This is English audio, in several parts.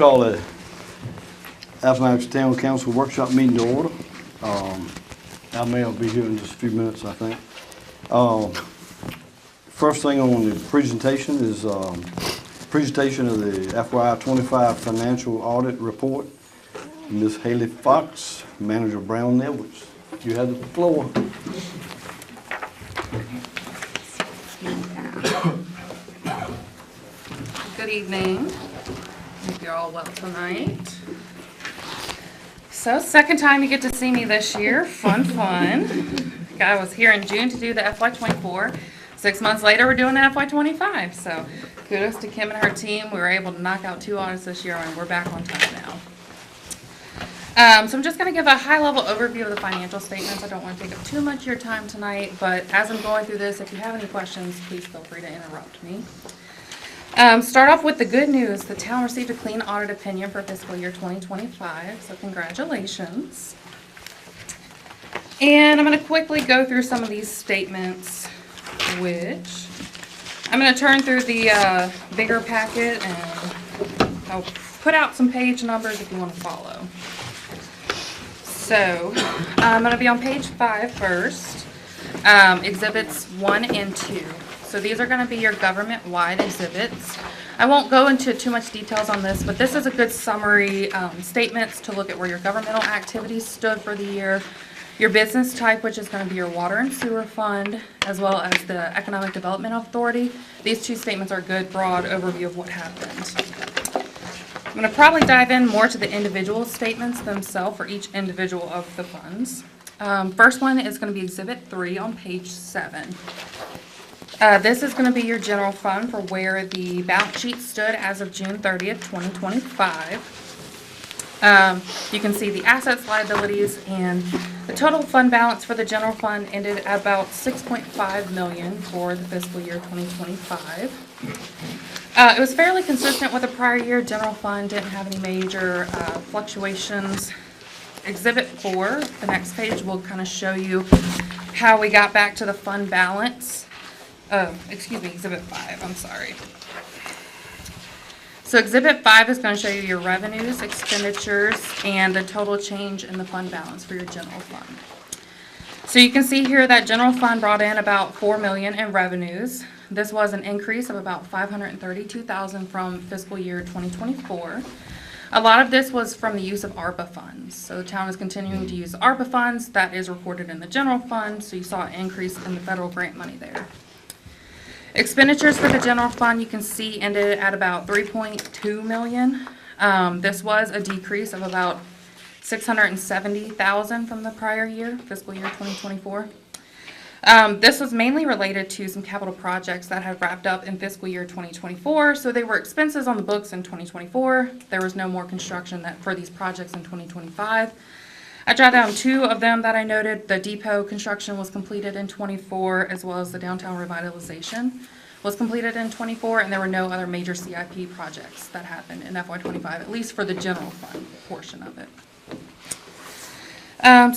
call the Appomattox Town Council Workshop meeting to order. I may be here in just a few minutes, I think. First thing on the presentation is presentation of the FY 25 Financial Audit Report. Ms. Haley Fox, Manager Brown Edwards. You have the floor. Good evening. Hope you're all well tonight. So, second time you get to see me this year. Fun. I was here in June to do the FY24. 6 months later, we're doing the FY25. So, kudos to Kim and her team. We were able to knock out 2 audits this year, and we're back on time now. So I'm just going to give a high-level overview of the financial statements. I don't want to take up too much of your time tonight, but as I'm going through this, if you have any questions, please feel free to interrupt me. Start off with the good news. The town received a clean audit opinion for fiscal year 2025, so congratulations. And I'm going to quickly go through some of these statements, which I'm going to turn through the bigger packet, and I'll put out some page numbers if you want to follow. So, I'm going to be on page 5 first, exhibits 1 and 2. So these are going to be your government-wide exhibits. I won't go into too much details on this, but this is a good summary statements to look at where your governmental activities stood for the year, your business type, which is going to be your water and sewer fund, as well as the Economic Development Authority. These 2 statements are a good, broad overview of what happened. I'm going to probably dive in more to the individual statements themselves for each individual of the funds. First one is going to be Exhibit 3 on page 7. This is going to be your general fund for where the balance sheet stood as of June 30th, 2025. You can see the assets, liabilities, and the total fund balance for the general fund ended at about $6.5 million for the fiscal year 2025. It was fairly consistent with the prior year. General fund didn't have any major fluctuations. Exhibit 4, the next page, will kind of show you how we got back to the fund balance. Exhibit 5, I'm sorry. So Exhibit 5 is going to show you your revenues, expenditures, and the total change in the fund balance for your general fund. So you can see here that general fund brought in about $4 million in revenues. This was an increase of about $532,000 from fiscal year 2024. A lot of this was from the use of ARPA funds. So the town is continuing to use ARPA funds. That is recorded in the general fund, so you saw an increase in the federal grant money there. Expenditures for the general fund, you can see, ended at about $3.2 million. This was a decrease of about $670,000 from the prior year, fiscal year 2024. This was mainly related to some capital projects that had wrapped up in fiscal year 2024. So they were expenses on the books in 2024. There was no more construction for these projects in 2025. I jotted down 2 of them that I noted. The depot construction was completed in 24, as well as the downtown revitalization was completed in 24, and there were no other major CIP projects that happened in FY25, at least for the general fund portion of it.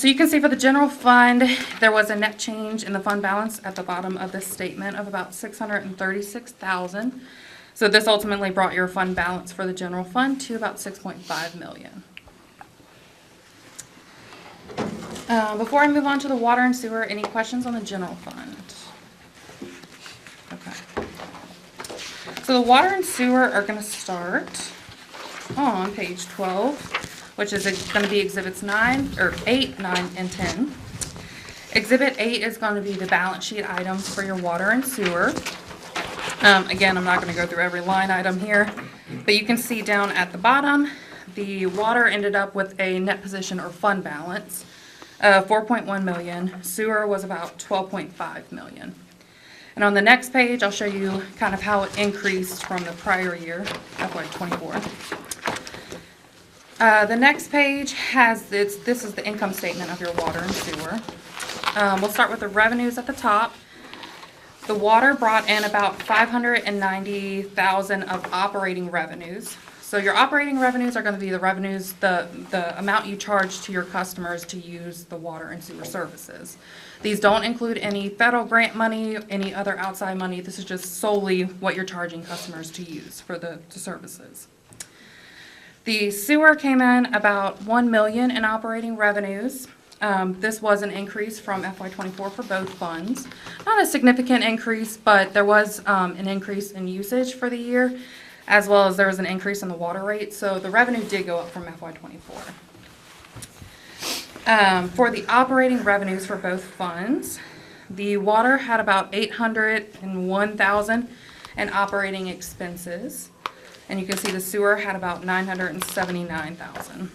So you can see for the general fund, there was a net change in the fund balance at the bottom of this statement of about $636,000. So this ultimately brought your fund balance for the general fund to about $6.5 million. Before I move on to the water and sewer, any questions on the general fund? Okay. So the water and sewer are going to start on page 12, which is going to be exhibits 8, 9, and 10. Exhibit 8 is going to be the balance sheet items for your water and sewer. Again, I'm not going to go through every line item here, but you can see down at the bottom, the water ended up with a net position or fund balance of $4.1 million. Sewer was about $12.5 million. And on the next page, I'll show you kind of how it increased from the prior year, FY24. The next page has this is the income statement of your water and sewer. We'll start with the revenues at the top. The water brought in about $590,000 of operating revenues. So your operating revenues are going to be the revenues, the amount you charge to your customers to use the water and sewer services. These don't include any federal grant money, any other outside money. This is just solely what you're charging customers to use for the services. The sewer came in about 1 million in operating revenues. This was an increase from FY24 for both funds. Not a significant increase, but there was an increase in usage for the year, as well as there was an increase in the water rate. So the revenue did go up from FY24. For the operating revenues for both funds, the water had about 801,000 in operating expenses, and you can see the sewer had about 979,000.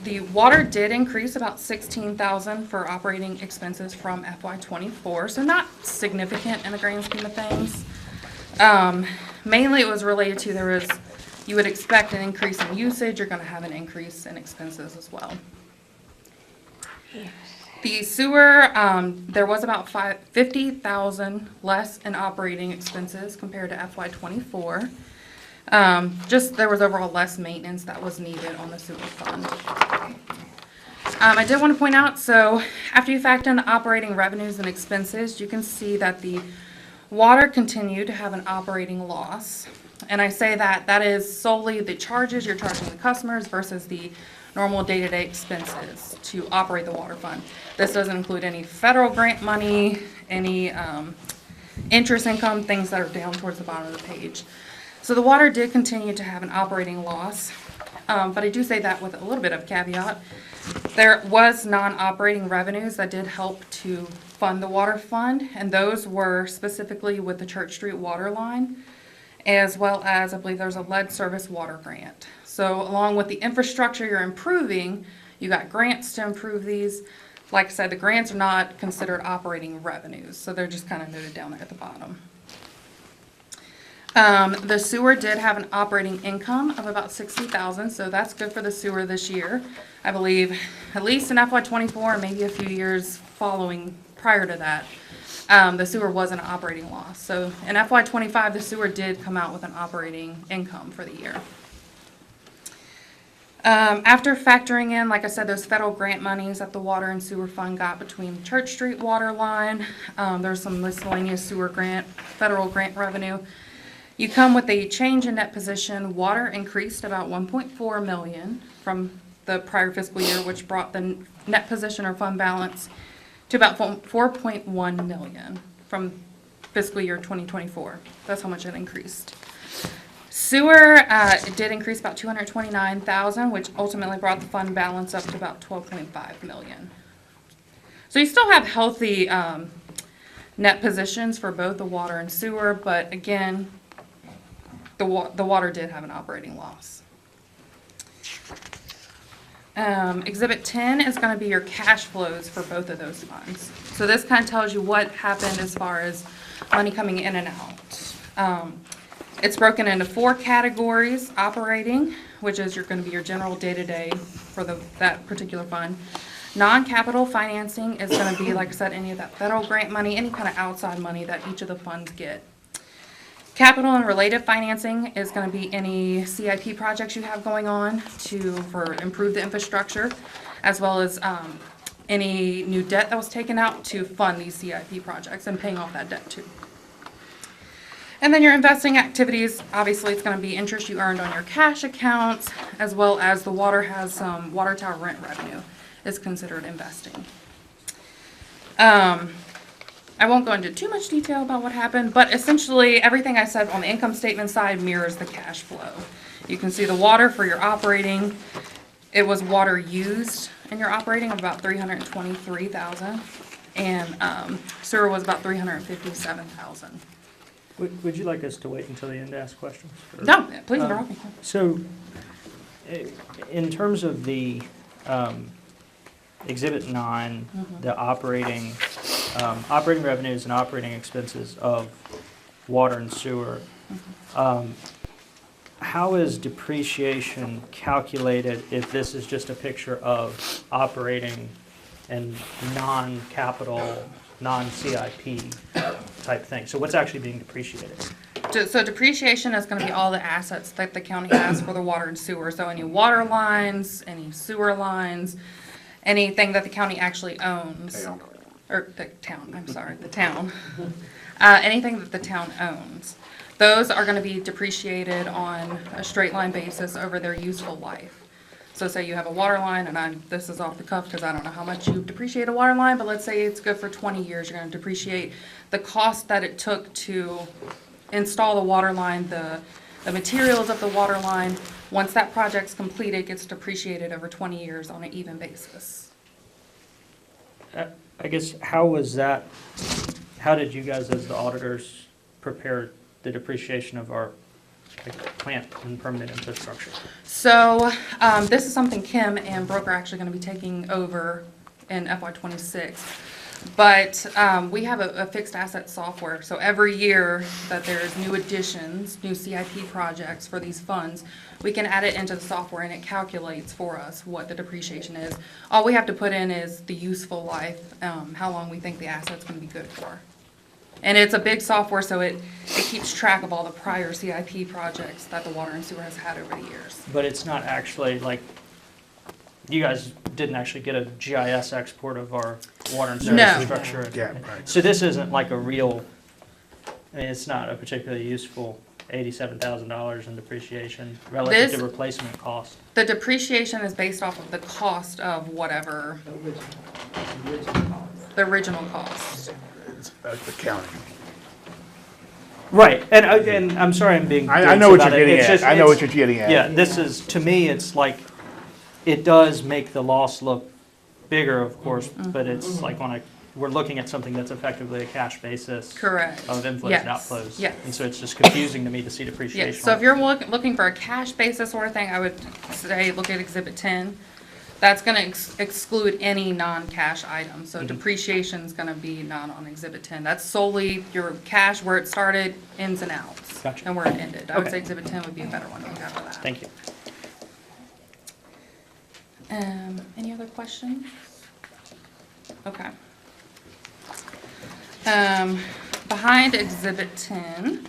The water did increase about 16,000 for operating expenses from FY24, so not significant in the grand scheme of things. Mainly it was related to you would expect an increase in usage, you're going to have an increase in expenses as well. The sewer, there was about 50,000 less in operating expenses compared to FY24. Just there was overall less maintenance that was needed on the sewer fund. I did want to point out, so after you factor in the operating revenues and expenses, you can see that the water continued to have an operating loss. And I say that is solely the charges you're charging the customers versus the normal day-to-day expenses to operate the water fund. This doesn't include any federal grant money, any interest income, things that are down towards the bottom of the page. So the water did continue to have an operating loss, but I do say that with a little bit of caveat. There was non-operating revenues that did help to fund the water fund, and those were specifically with the Church Street water line, as well as I believe there's a lead service water grant. So along with the infrastructure you're improving, you got grants to improve these. Like I said, the grants are not considered operating revenues, so they're just kind of noted down there at the bottom. The sewer did have an operating income of about 60,000, so that's good for the sewer this year. I believe at least in FY24 and maybe a few years following prior to that, the sewer was an operating loss. So in FY25, the sewer did come out with an operating income for the year. After factoring in, like I said, those federal grant monies that the water and sewer fund got between the Church Street water line, there's some miscellaneous sewer grant, federal grant revenue. You come with a change in net position. Water increased about 1.4 million from the prior fiscal year, which brought the net position or fund balance to about 4.1 million from fiscal year 2024. That's how much it increased. Sewer, it did increase about 229,000, which ultimately brought the fund balance up to about 12.5 million. So you still have healthy net positions for both the water and sewer, but again, the water did have an operating loss. Exhibit 10 is going to be your cash flows for both of those funds. So this kind of tells you what happened as far as money coming in and out. It's broken into 4 categories: operating, which is going to be your general day-to-day for that particular fund. Non-capital financing is going to be, like I said, any of that federal grant money, any kind of outside money that each of the funds get. Capital and related financing is going to be any CIP projects you have going on for improve the infrastructure, as well as any new debt that was taken out to fund these CIP projects and paying off that debt too. And then your investing activities, obviously it's going to be interest you earned on your cash accounts, as well as the water has some water tower rent revenue is considered investing. I won't go into too much detail about what happened, but essentially everything I said on the income statement side mirrors the cash flow. You can see the water for your operating. It was water used in your operating of about 323,000, and sewer was about 357,000. Would you like us to wait until the end to ask questions? Or- No, please interrupt me. So, in terms of the Exhibit 9, the operating revenues and operating expenses of water and sewer, how is depreciation calculated if this is just a picture of operating and non-capital, non-CIP type thing? So what's actually being depreciated? So depreciation is going to be all the assets that the county has for the water and sewer. So any water lines, any sewer lines, anything that the county actually owns. Or the town, I'm sorry, the town. Anything that the town owns. Those are gonna be depreciated on a straight line basis over their useful life. So say you have a water line, and this is off the cuff because I don't know how much you depreciate a water line, but let's say it's good for 20 years, you're gonna depreciate the cost that it took to install the water line, the materials of the water line. Once that project's completed, it gets depreciated over 20 years on an even basis. I guess, how did you guys as the auditors prepare the depreciation of our plant and permanent infrastructure? So, this is something Kim and Brooke are actually gonna be taking over in FY '26. But, we have a fixed asset software, so every year that there's new additions, new CIP projects for these funds, we can add it into the software and it calculates for us what the depreciation is. All we have to put in is the useful life, how long we think the asset's gonna be good for. And it's a big software, so it keeps track of all the prior CIP projects that the water and sewer has had over the years. But it's not actually like, you guys didn't actually get a GIS export of our water and sewer No. infrastructure. Yeah, right. So this isn't like a real, I mean, it's not a particularly useful $87,000 in depreciation relative This- to replacement cost. The depreciation is based off of the cost of whatever, the original cost. It's the county. Right, and I'm sorry I'm being. I know what dense you're about it. getting It's at. just- I know it's- what you're getting at. Yeah, this is, to me, it's like, it does make the loss look bigger, of course, but it's like when we're looking at something that's effectively a cash basis. Correct. Of inflows and Yes, outflows. yes. And so it's just confusing to me to see depreciation. Yes, so if you're looking for a cash basis sort of thing, I would say look at Exhibit 10. That's gonna exclude any non-cash items, so depreciation's gonna be not on Exhibit 10. That's solely your cash, where it started, ins and outs. Gotcha. And where it ended. I would Okay. say Exhibit 10 would be a better one to look at for that. Thank you. Any other questions? Okay. Behind Exhibit 10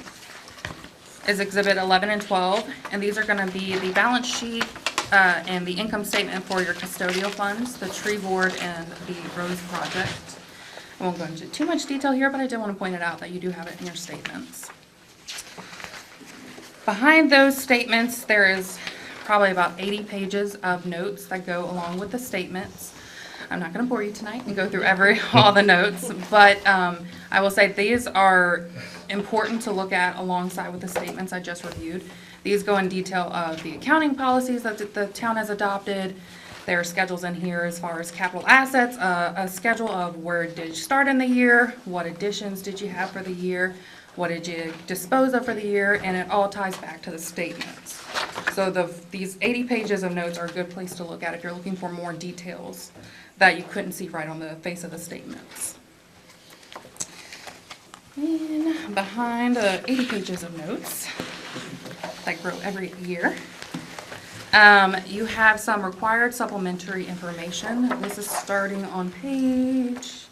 is Exhibit 11 and 12, and these are gonna be the balance sheet and the income statement for your custodial funds, the tree board, and the roads project. I won't go into too much detail here, but I did want to point it out that you do have it in your statements. Behind those statements, there is probably about 80 pages of notes that go along with the statements. I'm not going to bore you tonight and go through all the notes, but I will say these are important to look at alongside with the statements I just reviewed. These go in detail of the accounting policies that the town has adopted. There are schedules in here as far as capital assets, a schedule of where did you start in the year, what additions did you have for the year, what did you dispose of for the year, and it all ties back to the statements. So these 80 pages of notes are a good place to look at if you're looking for more details that you couldn't see right on the face of the statements. And behind the 80 pages of notes that grow every year, you have some required supplementary information. This is starting on page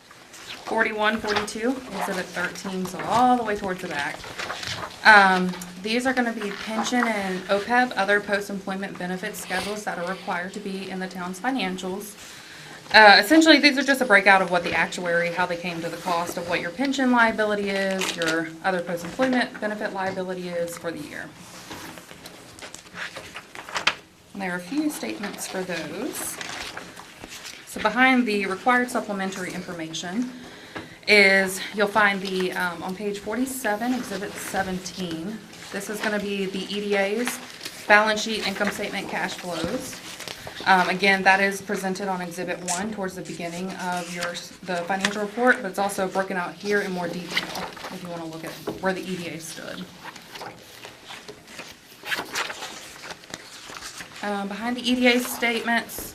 41, 42, Exhibit 13, so all the way towards the back. These are going to be pension and OPEB, other post-employment benefit schedules that are required to be in the town's financials. Essentially, these are just a breakout of what the actuary, how they came to the cost of what your pension liability is, your other post-employment benefit liability is for the year. And there are a few statements for those. So behind the required supplementary information is, you'll find the, on page 47, Exhibit 17. This is going to be the EDA's balance sheet, income statement, cash flows. Again, that is presented on Exhibit 1 towards the beginning of the financial report, but it's also broken out here in more detail if you want to look at where the EDA stood. Behind the EDA statements,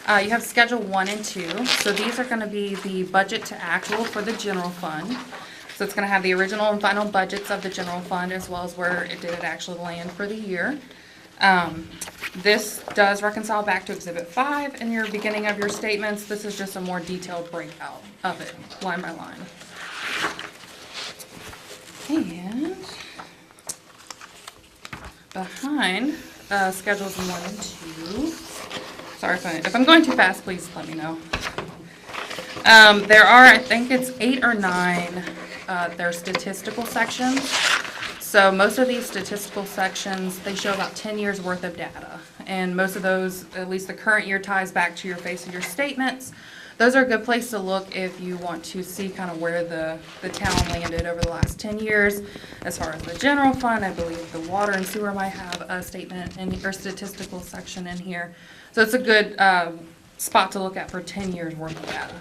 you have Schedule 1 and 2. So these are going to be the budget to actual for the general fund. So it's going to have the original and final budgets of the general fund as well as where it did actually land for the year. This does reconcile back to Exhibit 5 in your beginning of your statements. This is just a more detailed breakout of it, line by line. And behind Schedules 1 and 2, sorry if I'm going too fast, please let me know. There are, I think it's 8 or 9, they're statistical sections. So most of these statistical sections, they show about 10 years worth of data. And most of those, at least the current year, ties back to your face of your statements. Those are a good place to look if you want to see kind of where the town landed over the last 10 years. As far as the general fund, I believe the water and sewer might have a statement or statistical section in here. So it's a good spot to look at for 10 years worth of data.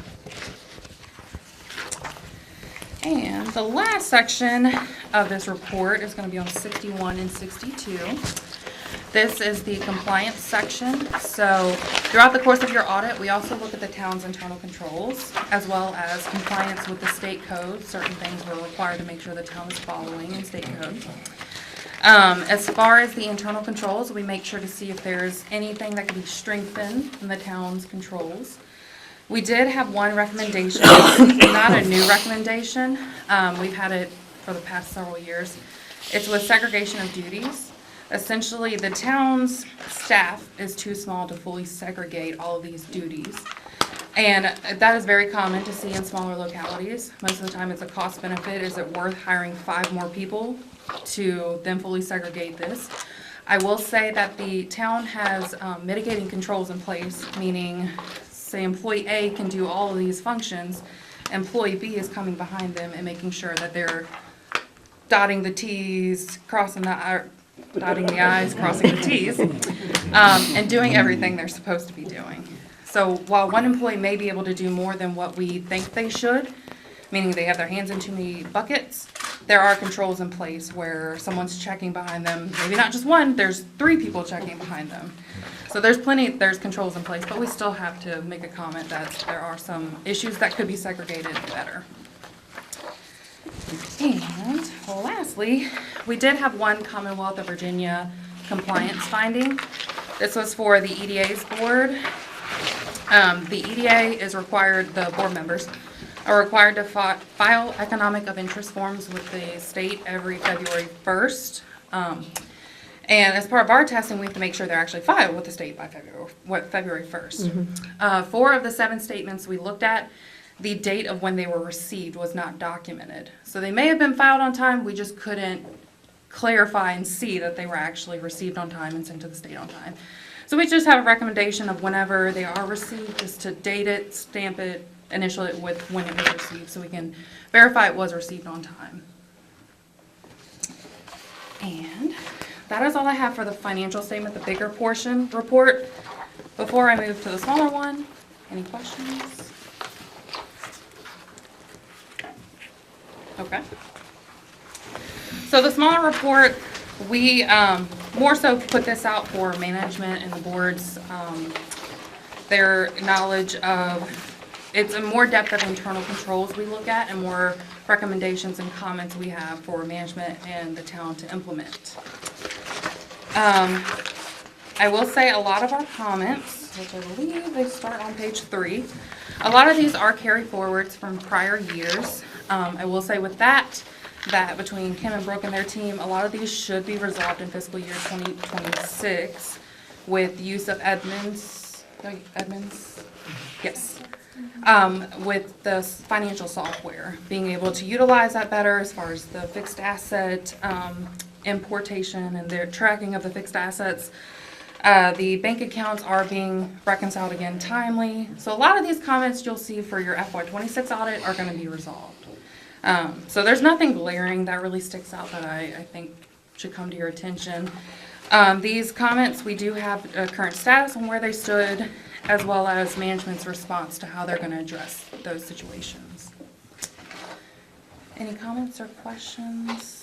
And the last section of this report is going to be on 61 and 62. This is the compliance section. So throughout the course of your audit, we also look at the town's internal controls, as well as compliance with the state code. Certain things we're required to make sure the town is following in state code. As far as the internal controls, we make sure to see if there's anything that can be strengthened in the town's controls. We did have one recommendation, not a new recommendation. We've had it for the past several years. It's with segregation of duties. Essentially, the town's staff is too small to fully segregate all of these duties. And that is very common to see in smaller localities. Most of the time, it's a cost benefit. Is it worth hiring 5 more people to then fully segregate this? I will say that the town has mitigating controls in place, meaning say employee A can do all of these functions, employee B is coming behind them and making sure that they're dotting the T's, dotting the I's, crossing the T's, and doing everything they're supposed to be doing. So while one employee may be able to do more than what we think they should, meaning they have their hands in too many buckets, there are controls in place where someone's checking behind them. Maybe not just one, there's 3 people checking behind them. So there's controls in place, but we still have to make a comment that there are some issues that could be segregated better. And lastly, we did have one Commonwealth of Virginia compliance finding. This was for the EDA's board. The EDA is required, the board members are required to file economic of interest forms with the state every February 1st. And as part of our testing, we have to make sure they're actually filed with the state by February 1st. 4 of the 7 statements we looked at, the date of when they were received was not documented. So they may have been filed on time, we just couldn't clarify and see that they were actually received on time and sent to the state on time. So we just have a recommendation of whenever they are received, just to date it, stamp it, initial it with when it was received, so we can verify it was received on time. And that is all I have for the financial statement, the bigger portion report. Before I move to the smaller one, any questions? Okay. So the smaller report, we more so put this out for management and the board's their knowledge of, it's a more depth of internal controls we look at and more recommendations and comments we have for management and the town to implement. I will say a lot of our comments, which I believe they start on page 3, a lot of these are carry forwards from prior years. I will say with that between Kim and Brooke and their team, a lot of these should be resolved in fiscal year 2026 with use of Edmunds, yes. With the financial software, being able to utilize that better as far as the fixed asset importation and their tracking of the fixed assets. The bank accounts are being reconciled again timely. So a lot of these comments you'll see for your FY26 audit are going to be resolved. So there's nothing glaring that really sticks out that I think should come to your attention. These comments, we do have a current status on where they stood, as well as management's response to how they're going to address those situations. Any comments or questions?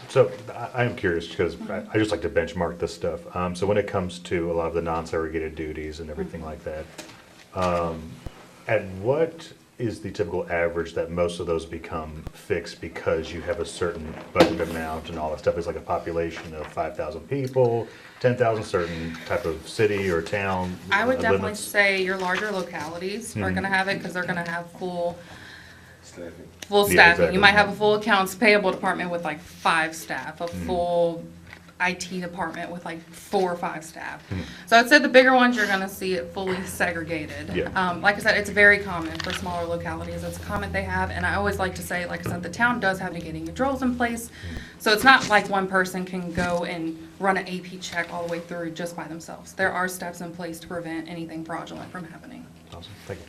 So I am curious because I just like to benchmark this stuff. So when it comes to a lot of the non-segregated duties and everything like that, at what is the typical average that most of those become fixed because you have a certain budget amount and all that stuff? Is like a population of 5,000 people, 10,000, certain type of city or town? I would definitely limits? say your larger localities are going to have it because they're going to have full Yeah, staffing. exactly. You might have a full accounts payable department with like 5 staff, a full IT department with like 4 or 5 staff. So I'd say the bigger ones, you're gonna see it fully segregated. Yeah. Like I said, it's very common for smaller localities. It's a comment they have, and I always like to say, like I said, the town does have negating controls in place. So it's not like one person can go and run an AP check all the way through just by themselves. There are steps in place to prevent anything fraudulent from happening. Awesome, thank you.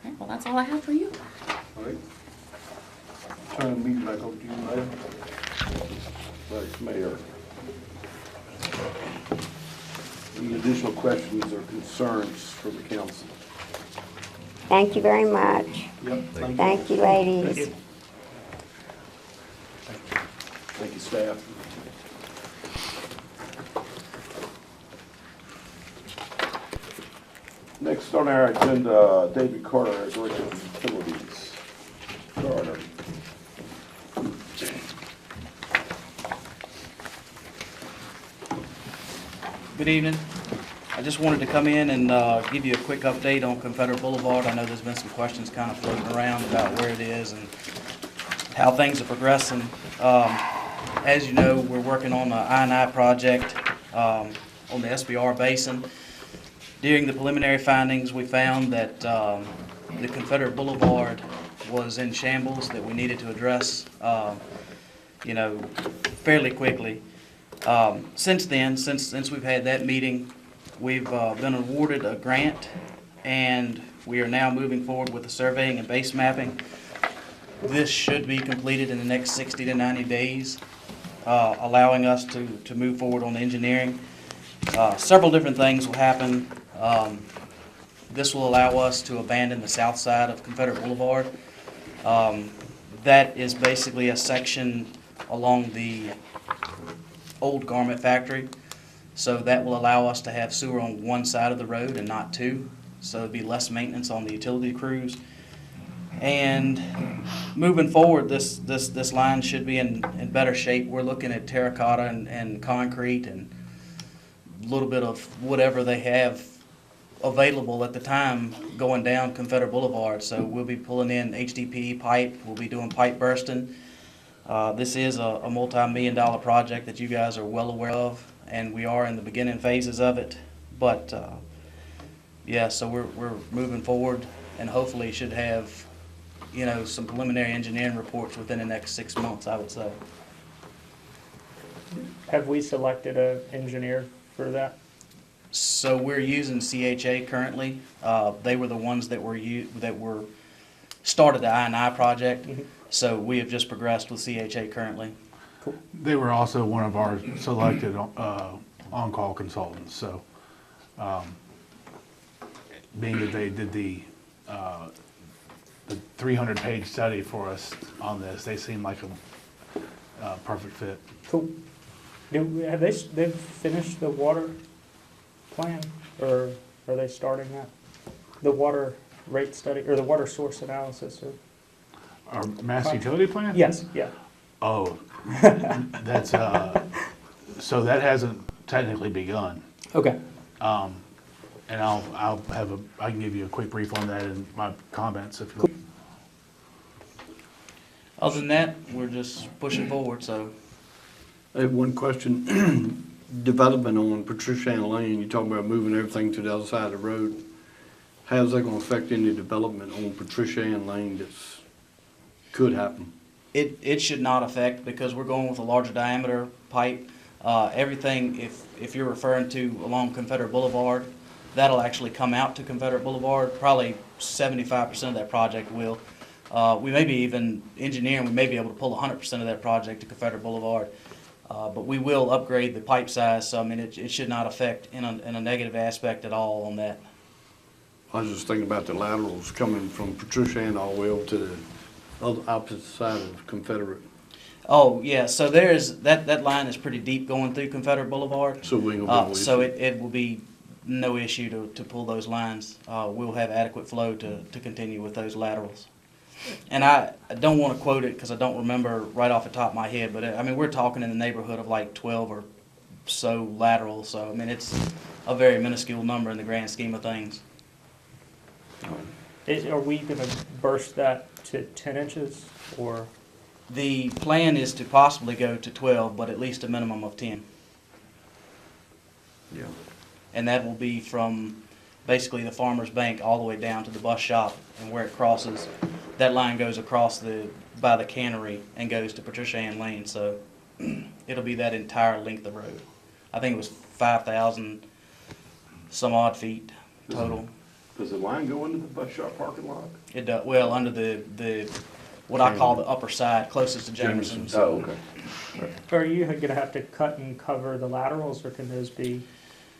Okay, well, that's all I have for you. All right. Turn the meeting back over to you, Mayor. Vice Mayor. Any additional questions or concerns for the council? Thank you very much. Yep. Thank you, ladies. Thank you, staff. Next on our agenda, David Carter, Director of Utilities. Carter. Good evening. I just wanted to come in and give you a quick update on Confederate Boulevard. I know there's been some questions kind of floating around about where it is and how things are progressing. As you know, we're working on the I&I project on the SBR Basin. During the preliminary findings, we found that the Confederate Boulevard was in shambles that we needed to address, fairly quickly. Since then, since we've had that meeting, we've been awarded a grant, and we are now moving forward with the surveying and base mapping. This should be completed in the next 60 to 90 days, allowing us to move forward on engineering. Several different things will happen. This will allow us to abandon the south side of Confederate Boulevard. That is basically a section along the old garment factory. So that will allow us to have sewer on one side of the road and not two. So it'd be less maintenance on the utility crews. And moving forward, this line should be in better shape. We're looking at terracotta and concrete and a little bit of whatever they have available at the time going down Confederate Boulevard. So we'll be pulling in HDPE pipe. We'll be doing pipe bursting. This is a multi-million-dollar project that you guys are well aware of, and we are in the beginning phases of it. But yeah, so we're moving forward, and hopefully should have some preliminary engineering reports within the next 6 months, I would say. Have we selected an engineer for that? So we're using CHA currently. They were the ones that were started the I&I project. Mhm. So we have just progressed with CHA currently. They were also one of our selected on-call consultants, so being that they did the 300-page study for us on this, they seem like a perfect fit. Cool. Have they've finished the water plan, or are they starting that? The water rate study, or the water source analysis, or? Our mass utility plan? Yes, yeah. Oh, that's, so that hasn't technically begun. Okay. And I can give you a quick brief on that in my comments if you like. Other than that, we're just pushing forward, so. I have one question. Development on Patricia Ann Lane, you talking about moving everything to the other side of the road. How's that gonna affect any development on Patricia Ann Lane that's could happen? It should not affect, because we're going with a larger diameter pipe. Everything, if you're referring to along Confederate Boulevard, that'll actually come out to Confederate Boulevard. Probably 75% of that project will. We may be even engineering, we may be able to pull 100% of that project to Confederate Boulevard. But we will upgrade the pipe size, so I mean, it should not affect in a negative aspect at all on that. I was just thinking about the laterals coming from Patricia Ann all the way over to the other opposite side of Confederate. Oh, yeah, so that line is pretty deep going through Confederate Boulevard. So we ain't gonna be able to. So it will be no issue to pull those lines. We'll have adequate flow to continue with those laterals. And I don't want to quote it because I don't remember right off the top of my head, but I mean, we're talking in the neighborhood of like 12 or so laterals. So, I mean, it's a very minuscule number in the grand scheme of things. Are we gonna burst that to 10 inches, or? The plan is to possibly go to 12, but at least a minimum of 10. Yeah. And that will be from basically the farmer's bank all the way down to the bus shop, and where it crosses, that line goes across by the cannery and goes to Patricia Ann Lane, so it'll be that entire length of road. I think it was 5,000 some odd feet total. Does the line go into the bus shop parking lot? It does, well, under the what I call the upper side, closest to Jamerson's. Oh, okay. Are you gonna have to cut and cover the laterals, or can those be?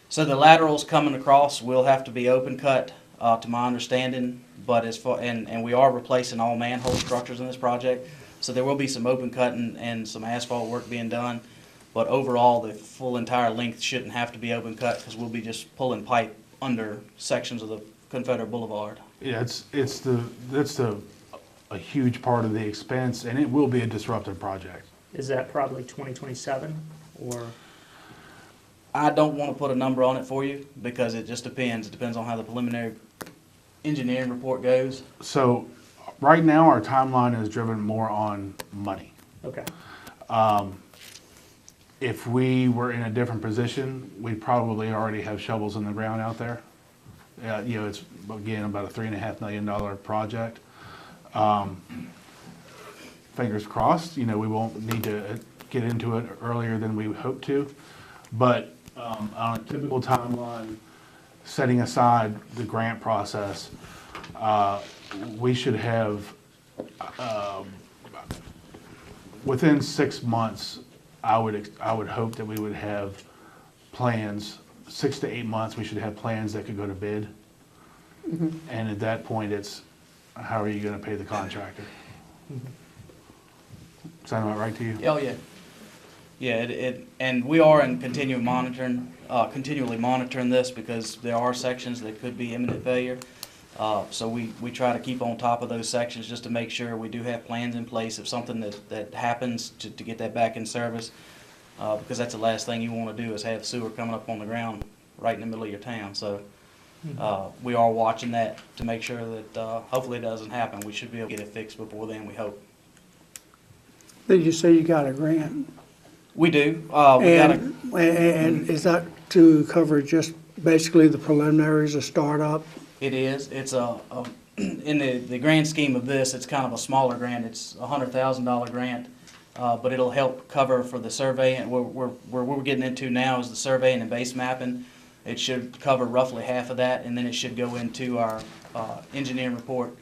So the laterals coming across will have to be open cut, to my understanding, but as far, and we are replacing all manhole structures in this project, so there will be some open cutting and some asphalt work being done, but overall, the full entire length shouldn't have to be open cut, because we'll be just pulling pipe under sections of the Confederate Boulevard. Yeah, that's a huge part of the expense, and it will be a disruptive project. Is that probably 2027, or? I don't want to put a number on it for you, because it just depends. It depends on how the preliminary engineering report goes. So, right now, our timeline is driven more on money. Okay, If we were in a different position, we'd probably already have shovels in the ground out there. You know, it's, again, about a $3.5 million project. Fingers crossed, you know, we won't need to get into it earlier than we hope to. But on a typical timeline, setting aside the grant process, we should have, within 6 months, I would hope that we would have plans, 6 to 8 months, we should have plans that could go to bid. And at that point, it's, how are you gonna pay the contractor? Sound about right to you? Oh, yeah. Yeah, and we are in continually monitoring this, because there are sections that could be imminent failure. So we try to keep on top of those sections, just to make sure we do have plans in place if something that happens to get that back in service. Because that's the last thing you want to do, is have sewer coming up on the ground right in the middle of your town. So we are watching that to make sure that hopefully it doesn't happen. We should be able to get it fixed before then, we hope. Did you say you got a grant? We do. We got And is that to cover just basically the preliminaries of startup? It is. It's in the grand scheme of this, it's kind of a smaller grant. It's a $100,000 grant, but it'll help cover for the survey. And where we're getting into now is the surveying and base mapping. It should cover roughly half of that, and then it should go into our engineering report,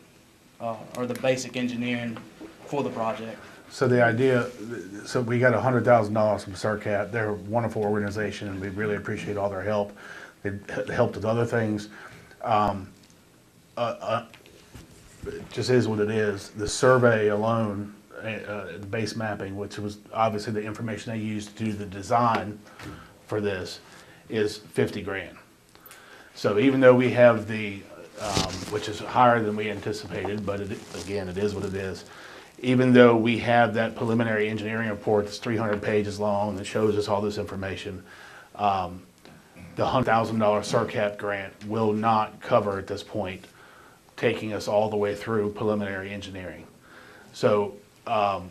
or the basic engineering for the project. So the idea, so we got $100,000 from CERCAT. They're a wonderful organization, and we really appreciate all their help. They helped with other things. It just is what it is. The survey alone, the base mapping, which was obviously the information they used to do the design for this, is 50 grand. So even though we have the, which is higher than we anticipated, but again, it is what it is. Even though we have that preliminary engineering report that's 300 pages long that shows us all this information, the $100,000 CERCAT grant will not cover at this point, taking us all the way through preliminary engineering. So a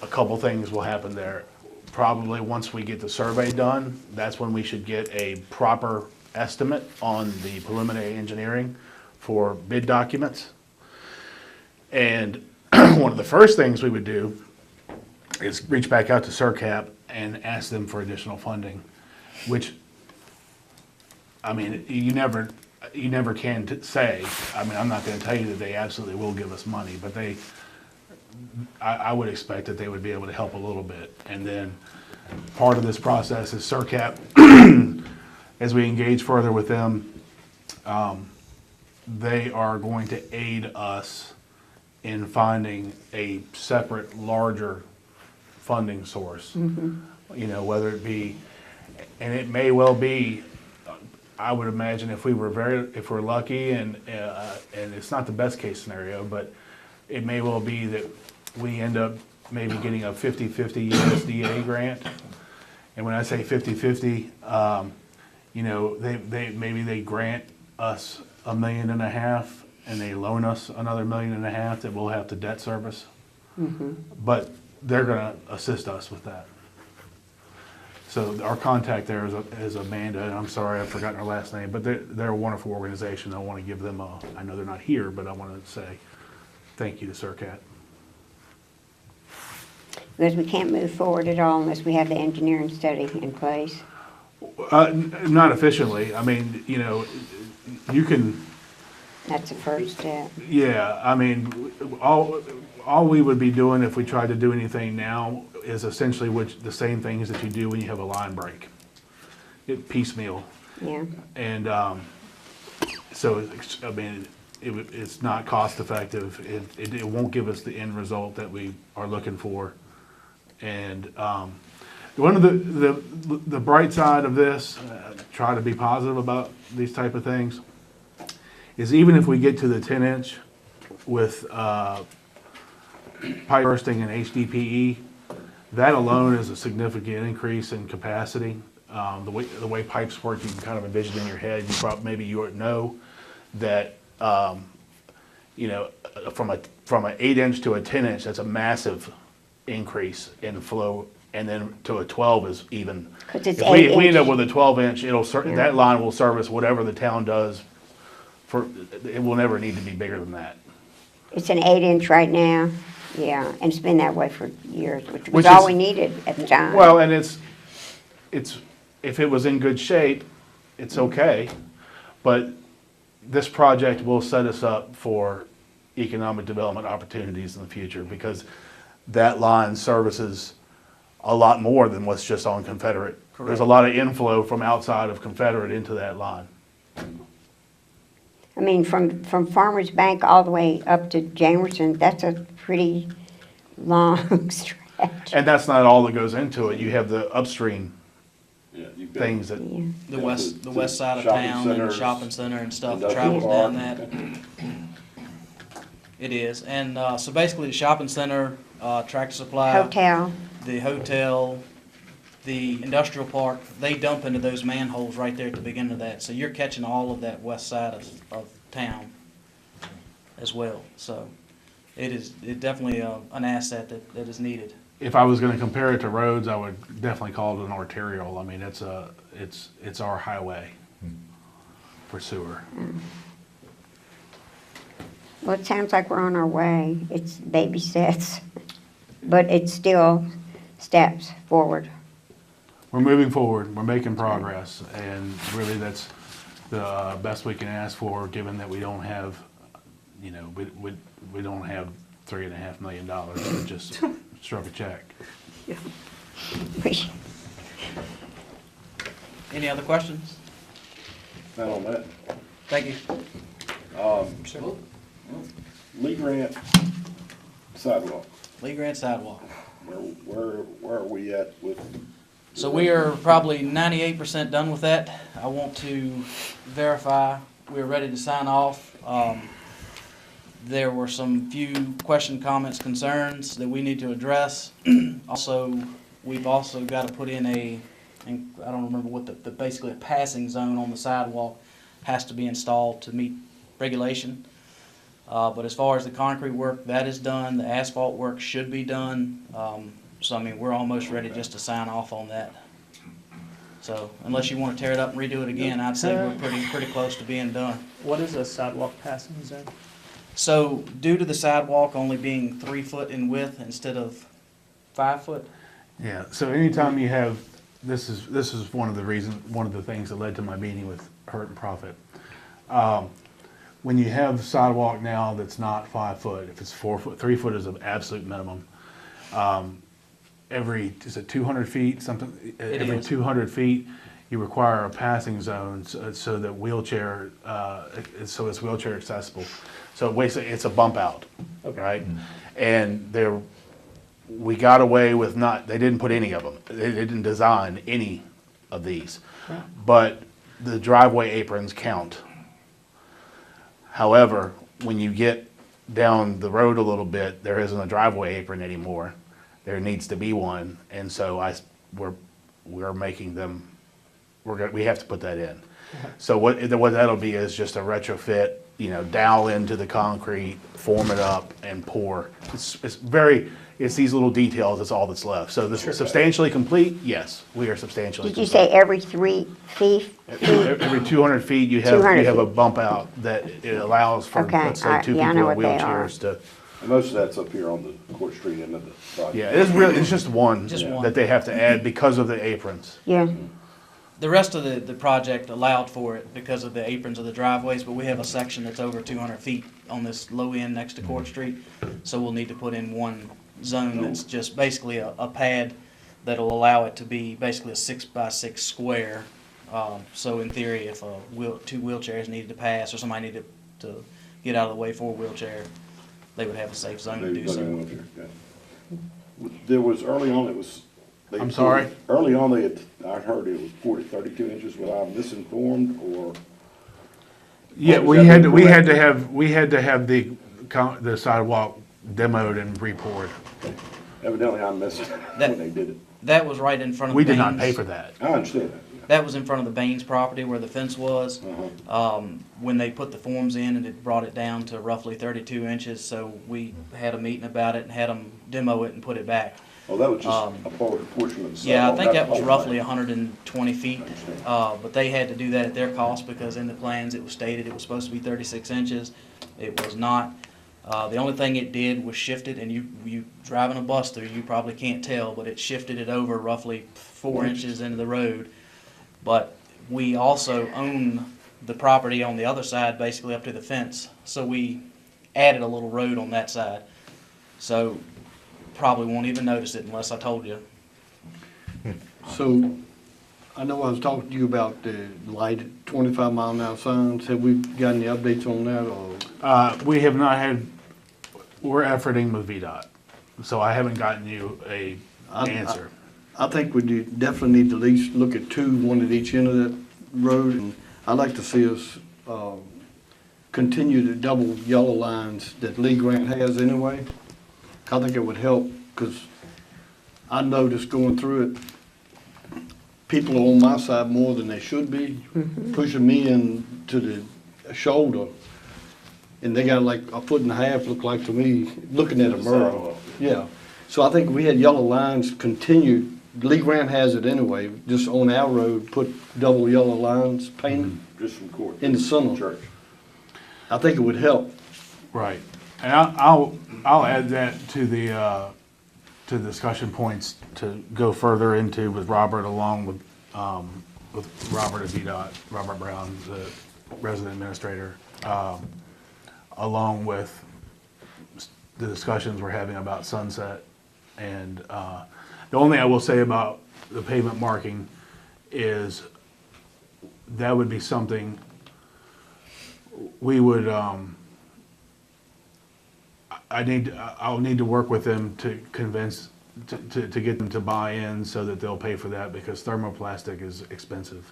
couple things will happen there. Probably once we get the survey done, that's when we should get a proper estimate on the preliminary engineering for bid documents. And one of the first things we would do is reach back out to CERCAP and ask them for additional funding, which, I mean, you never can say. I mean, I'm not going to tell you that they absolutely will give us money, but I would expect that they would be able to help a little bit. And then part of this process is CERCAP, as we engage further with them, they are going to aid us in finding a separate, larger funding source. You know, whether it be, and it may well be, I would imagine if we're lucky, and it's not the best case scenario, but it may well be that we end up maybe getting a 50-50 USDA grant. And when I say 50-50, you know, maybe they grant us $1.5 million, and they loan us another $1.5 million that we'll have to debt service. But they're gonna assist us with that. So our contact there is Amanda, and I'm sorry, I've forgotten her last name, but they're a wonderful organization. I want to give them I know they're not here, but I want to say thank you to Surcat. Because we can't move forward at all unless we have the engineering study in place. Not efficiently. I mean, you know, you can, That's the first step. yeah, I mean, all we would be doing if we tried to do anything now is essentially the same things that you do when you have a line break. It piecemeal. Yeah. And so, I mean, it's not cost effective. It won't give us the end result that we are looking for. And one of the bright side of this, try to be positive about these type of things, is even if we get to the 10-inch with pipe bursting and HDPE, that alone is a significant increase in capacity. The way pipes work, you can kind of envision in your head. Maybe you already know that you know, from an 8-inch to a 10-inch, that's a massive increase in flow, and then to a 12 is even. 'Cause it's If we 8 end up inch. with a 12-inch, Yeah. that line will service whatever the town does. It will never need to be bigger than that. It's an 8-inch right now, yeah, and it's been that way for years, which was Which all is- we needed at the time. Well, and it's, if it was in good shape, it's okay, but this project will set us up for economic development opportunities in the future, because that line services a lot more than what's just on Confederate. There's a lot of inflow from outside of Confederate into that line. I mean, from Farmers Bank all the way up to Jamerson, that's a pretty long stretch. And that's not all that goes into it. You have the upstream Yeah, you've got things that, Yeah. The west side of Shopping town and centers, shopping center and stuff industrial travels down park. that. It is, and so basically the shopping center, Tractor Supply. Hotel, The hotel, the industrial park, they dump into those manholes right there at the beginning of that. So you're catching all of that west side of town as well. So it's definitely an asset that is needed. if I was gonna compare it to roads, I would definitely call it an arterial. I mean, it's our highway for sewer. well, it sounds like we're on our way. It's baby steps, but it's still steps forward. We're moving forward, we're making progress, and really that's the best we can ask for, given that we don't have, you know, we don't have $3.5 million to just stroke a check. Any other questions? Not on that. Thank you. Lee Grant sidewalk, Lee Grant sidewalk. where are we at with? So we are probably 98% done with that. I want to verify we're ready to sign off. There were some few question, comments, concerns that we need to address. Also, we've also got to put in and I don't remember what basically a passing zone on the sidewalk has to be installed to meet regulation. But as far as the concrete work, that is done. The asphalt work should be done. So, I mean, we're almost ready just to sign off on that. So, unless you want to tear it up and redo it again, I'd say we're pretty close to being done. What is a sidewalk passing zone? So, due to the sidewalk only being 3 foot in width instead of 5 foot, Yeah, so anytime you have, this is one of the things that led to my meeting with Hurt and Profit. When you have sidewalk now that's not 5 foot, if it's 4 foot, 3 foot is an absolute minimum. Is it 200 feet, something? Every is. 200 feet, you require a passing zone so that wheelchair, so it's wheelchair accessible. So basically, it's a bump out, right? And we got away with they didn't put any of them. They didn't design any of these. But the driveway aprons count. However, when you get down the road a little bit, there isn't a driveway apron anymore. There needs to be one, and so we're making them. We have to put that in. So what that'll be is just a retrofit dowel into the concrete, form it up, and pour. It's these little details, that's all that's left. So this is substantially complete? Yes, we are substantially Did you complete. say every 3 feet? Every 200 feet, you 200 have a feet. bump out that it allows for, Okay, let's say, two yeah, I people know in what they are. wheelchairs to, And most of that's up here on the Court Street end of the project. yeah, it's just one Just one. that they have to add because of the aprons. Yeah, The rest of the project allowed for it because of the aprons of the driveways, but we have a section that's over 200 feet on this low end next to Court Street. So we'll need to put in one zone that's just basically a pad that'll allow it to be basically a 6x6 square. So in theory, if two wheelchairs needed to pass or somebody needed to get out of the way for a wheelchair, they would have a safe zone to do so. There was, early on, it was. I'm sorry? Early on, I heard it was 32 inches. Was I misinformed or? Yeah, was we that had, incorrect? we had to have the sidewalk demoed and re-poured. Evidently, I missed it when they did it. That was right in front of the We did not Baines. pay for that. I understand that. That was in front of the Baines property where the fence was. Uh-huh. When they put the forms in, and it brought it down to roughly 32 inches, so we had a meeting about it and had them demo it and put it back. Oh, that was just Um, a portion of the sidewalk. Yeah, I think not that was the whole roughly thing. 120 feet, but they had to do that at their cost because in the plans it was stated it was supposed to be 36 inches. It was not. The only thing it did was shift it, and you driving a bus through, you probably can't tell, but it shifted it over roughly 4 inches into the road. But we also own the property on the other side, basically up to the fence, so we added a little road on that side. So probably won't even notice it unless I told you. So, I know I was talking to you about the lighted 25-mile-an-hour signs. Have we got any updates on that, or? We have not had, we're efforting with VDOT, so I haven't gotten you an answer. I think we definitely need to at least look at two, one at each end of that road, and I'd like to see us continue the double yellow lines that Lee Grant has anyway. I think it would help, because I noticed going through it, people are on my side more than they should be, pushing me into the shoulder, and they got like a foot and a half, look like to me, looking at a mirror. Sidewalk. Yeah, so I think we had yellow lines continue, Lee Grant has it anyway, just on our road, put double yellow lines painted Just from Court. in the center. Church. I think it would help. Right, and I'll add that to the discussion points to go further into with Robert, along with Robert at VDOT, Robert Brown, the resident administrator, along with the discussions we're having about Sunset. And the only thing I will say about the pavement marking is that would be something we would, I'll need to work with them to convince, to get them to buy in so that they'll pay for that, because thermoplastic is expensive,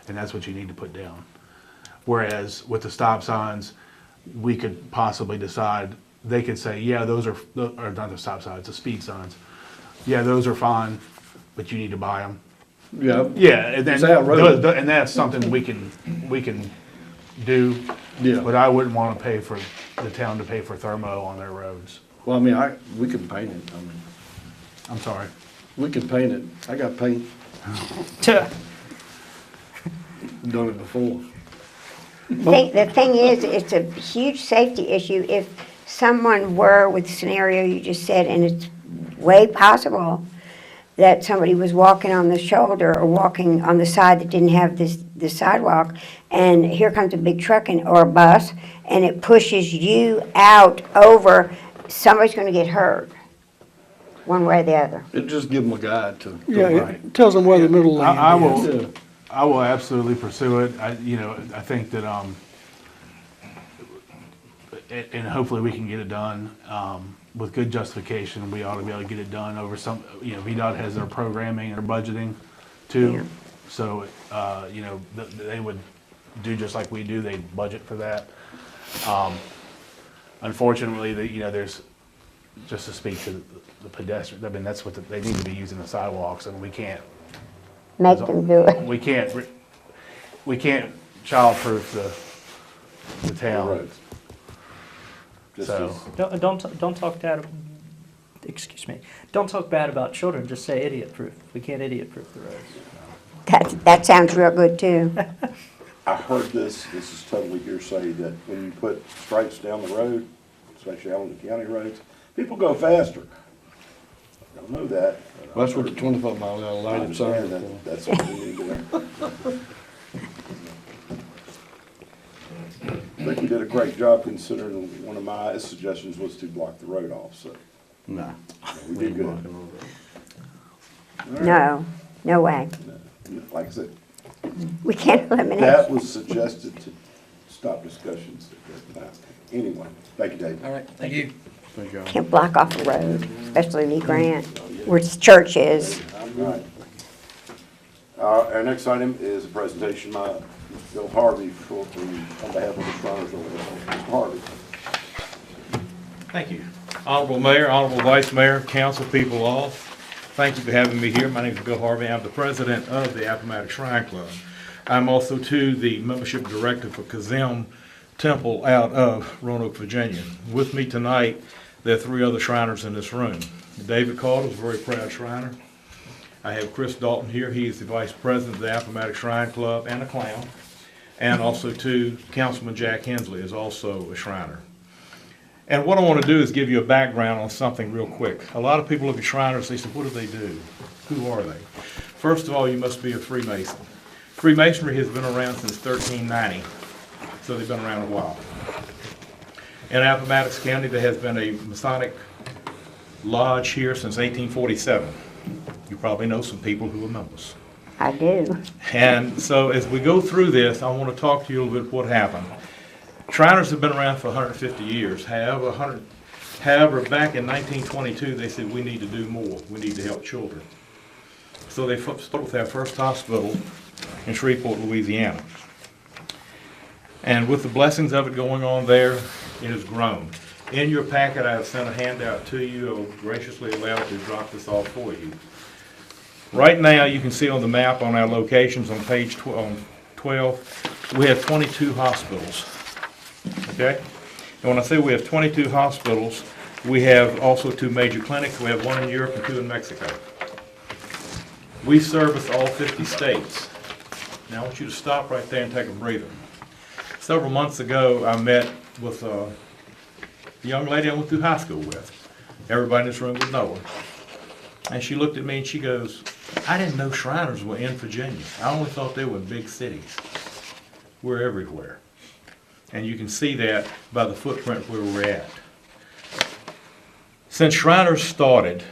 and that's what you need to put down. Whereas with the stop signs, we could possibly decide, they could say, yeah, those are, or not the stop signs, the speed signs. Yeah, those are fine, but you need to buy them. Yeah. Yeah, and then, It's our road. and that's something we can do. Yeah. But I wouldn't want to pay for, the town to pay for thermo on their roads. Well, I mean, we can paint it, I mean, I'm sorry. we can paint it. I got paint, done it before. The thing is, it's a huge safety issue if someone were with the scenario you just said, and it's way possible that somebody was walking on the shoulder or walking on the side that didn't have the sidewalk, and here comes a big truck or a bus, and it pushes you out over, somebody's gonna get hurt, one way or the other. It just give them a guide to Yeah, go right. it tells them where the middle lane I is. will, Yeah. I will absolutely pursue it. I think that, and hopefully we can get it done, with good justification. We ought to be able to get it done over some, VDOT has their programming and their budgeting too. So, they would do just like we do, they budget for that. Unfortunately, there's, just to speak to the pedestrian, I mean, that's what, they need to be using the sidewalks, and we can't, Make them do it. we can't childproof the town. roads. Just So- as- Don't talk bad, excuse me, don't talk bad about children, just say idiot-proof. We can't idiot-proof the roads. That sounds real good too. I heard this is totally hearsay, that when you put stripes down the road, especially out on the county roads, people go faster. I don't know that. but Well, that's what the I've heard- 25 mile an hour I lighted sign understand is that, for. that's what we need to do. I think we did a great job considering one of my suggestions was to block the road off, so Nah. we did good. No way. Like I said, We can't eliminate. that was suggested to stop discussions at that time. Anyway, thank you, Dave. All right, thank you. Thank y'all. Can't block off the road, especially Lee Grant, where the church is. All right. Our next item is a presentation by Mr. Bill Harvey on behalf of the Shriners Organization. Mr. Harvey. Thank you. Honorable Mayor, Honorable Vice Mayor, council people all, thank you for having me here. My name is Bill Harvey. I'm the president of the Appomattox Shrine Club. I'm also, too, the membership director for Kazim Temple out of Roanoke, Virginia. With me tonight, there are 3 other Shriners in this room. David Carter is a very proud Shriner. I have Chris Dalton here. He's the vice president of the Appomattox Shrine Club and a clown. And also, too, Councilman Jack Hensley is also a Shriner. And what I want to do is give you a background on something real quick. A lot of people look at Shriners, they say, what do they do? Who are they? First of all, you must be a Freemason. Freemasonry has been around since 1390, so they've been around a while. In Appomattox County, there has been a Masonic lodge here since 1847. You probably know some people who are members. I do. And so as we go through this, I want to talk to you a little bit what happened. Shriners have been around for 150 years. However, back in 1922, they said, we need to do more. We need to help children. So they started with our first hospital in Shreveport, Louisiana. And with the blessings of it going on there, it has grown. In your packet, I have sent a handout to you. I will graciously allow to drop this off for you. Right now, you can see on the map on our locations on page 12, we have 22 hospitals. Okay? And when I say we have 22 hospitals, we have also 2 major clinics. We have 1 in Europe and 2 in Mexico. We service all 50 states. Now I want you to stop right there and take a breather. Several months ago, I met with a young lady I went through high school with. Everybody in this room would know her. And she looked at me and she goes, I didn't know Shriners were in Virginia. I only thought they were in big cities. We're everywhere. And you can see that by the footprint where we're at. Since Shriners started,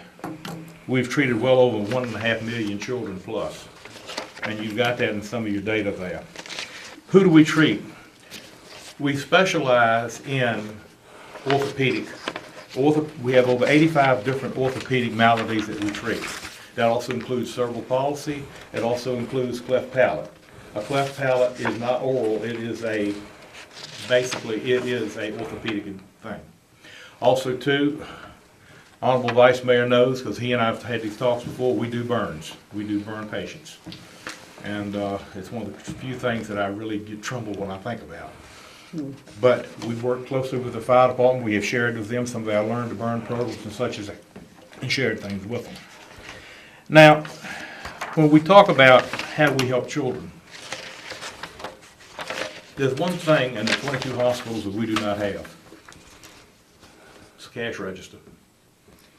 we've treated well over 1.5 million children plus. And you've got that in some of your data there. Who do we treat? We specialize in orthopedic. We have over 85 different orthopedic maladies that we treat. That also includes cerebral palsy. It also includes cleft palate. A cleft palate is not oral. It is basically a orthopedic thing. Also, too, Honorable Vice Mayor knows, because he and I have had these talks before, we do burns. We do burn patients. And it's one of the few things that I really get tremble when I think about. But we work closely with the fire department. We have shared with them some of our learn to burn programs and such as that, and shared things with them. Now, when we talk about how we help children, there's one thing in the 22 hospitals that we do not have. It's a cash register.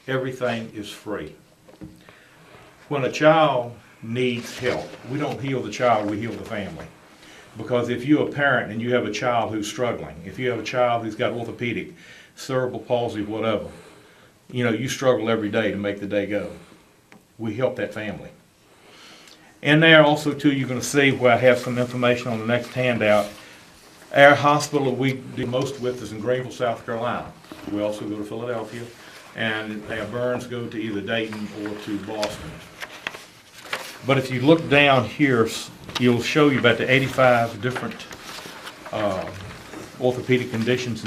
Everything is free. When a child needs help, we don't heal the child, we heal the family. Because if you're a parent and you have a child who's struggling, if you have a child who's got orthopedic, cerebral palsy, whatever, you struggle every day to make the day go. We help that family. And there also, too, you're going to see where I have some information on the next handout. Our hospital we do most with is in Greenville, South Carolina. We also go to Philadelphia, and our burns go to either Dayton or to Boston. But if you look down here, it'll show you about the 85 different orthopedic conditions,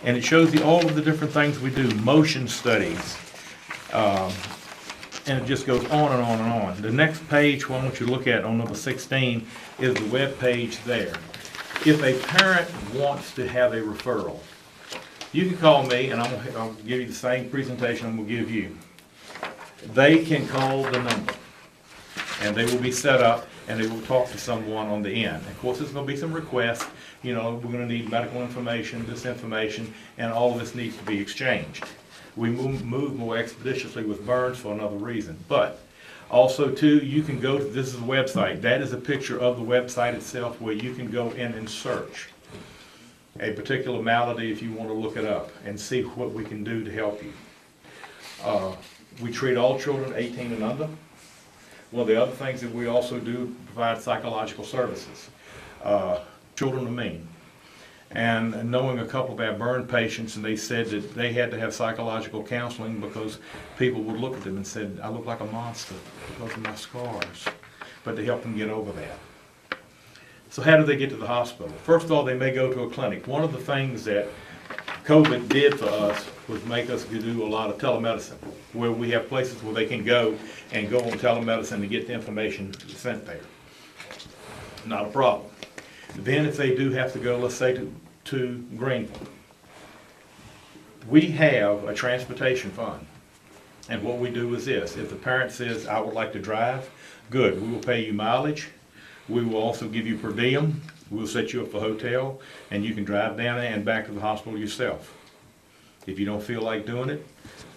and it shows you all of the different things we do, motion studies, and it just goes on and on and on. The next page I want you to look at on number 16 is the web page there. If a parent wants to have a referral, you can call me and I'll give you the same presentation I'm gonna give you. They can call the number and they will be set up and they will talk to someone on the end. Of course, there's gonna be some requests, you know, we're gonna need medical information, this information, and all of this needs to be exchanged. We move more expeditiously with burns for another reason. But also too, you can go to, this is a website, that is a picture of the website itself where you can go in and search a particular malady if you want to look it up and see what we can do to help you. We treat all children 18 and under. One of the other things that we also do provide psychological services. Children are mean. And knowing a couple of our burn patients, and they said that they had to have psychological counseling because people would look at them and said, I look like a monster because of my scars. But to help them get over that. So how do they get to the hospital? First of all, they may go to a clinic. One of the things that COVID did for us was make us do a lot of telemedicine, where we have places where they can go and go on telemedicine to get the information sent there. Not a problem. Then if they do have to go, let's say to Greenville, we have a transportation fund. And what we do is this, if the parent says, I would like to drive, good, we will pay you mileage. We will also give you per diem. We'll set you up for hotel, and you can drive down there and back to the hospital yourself. If you don't feel like doing it,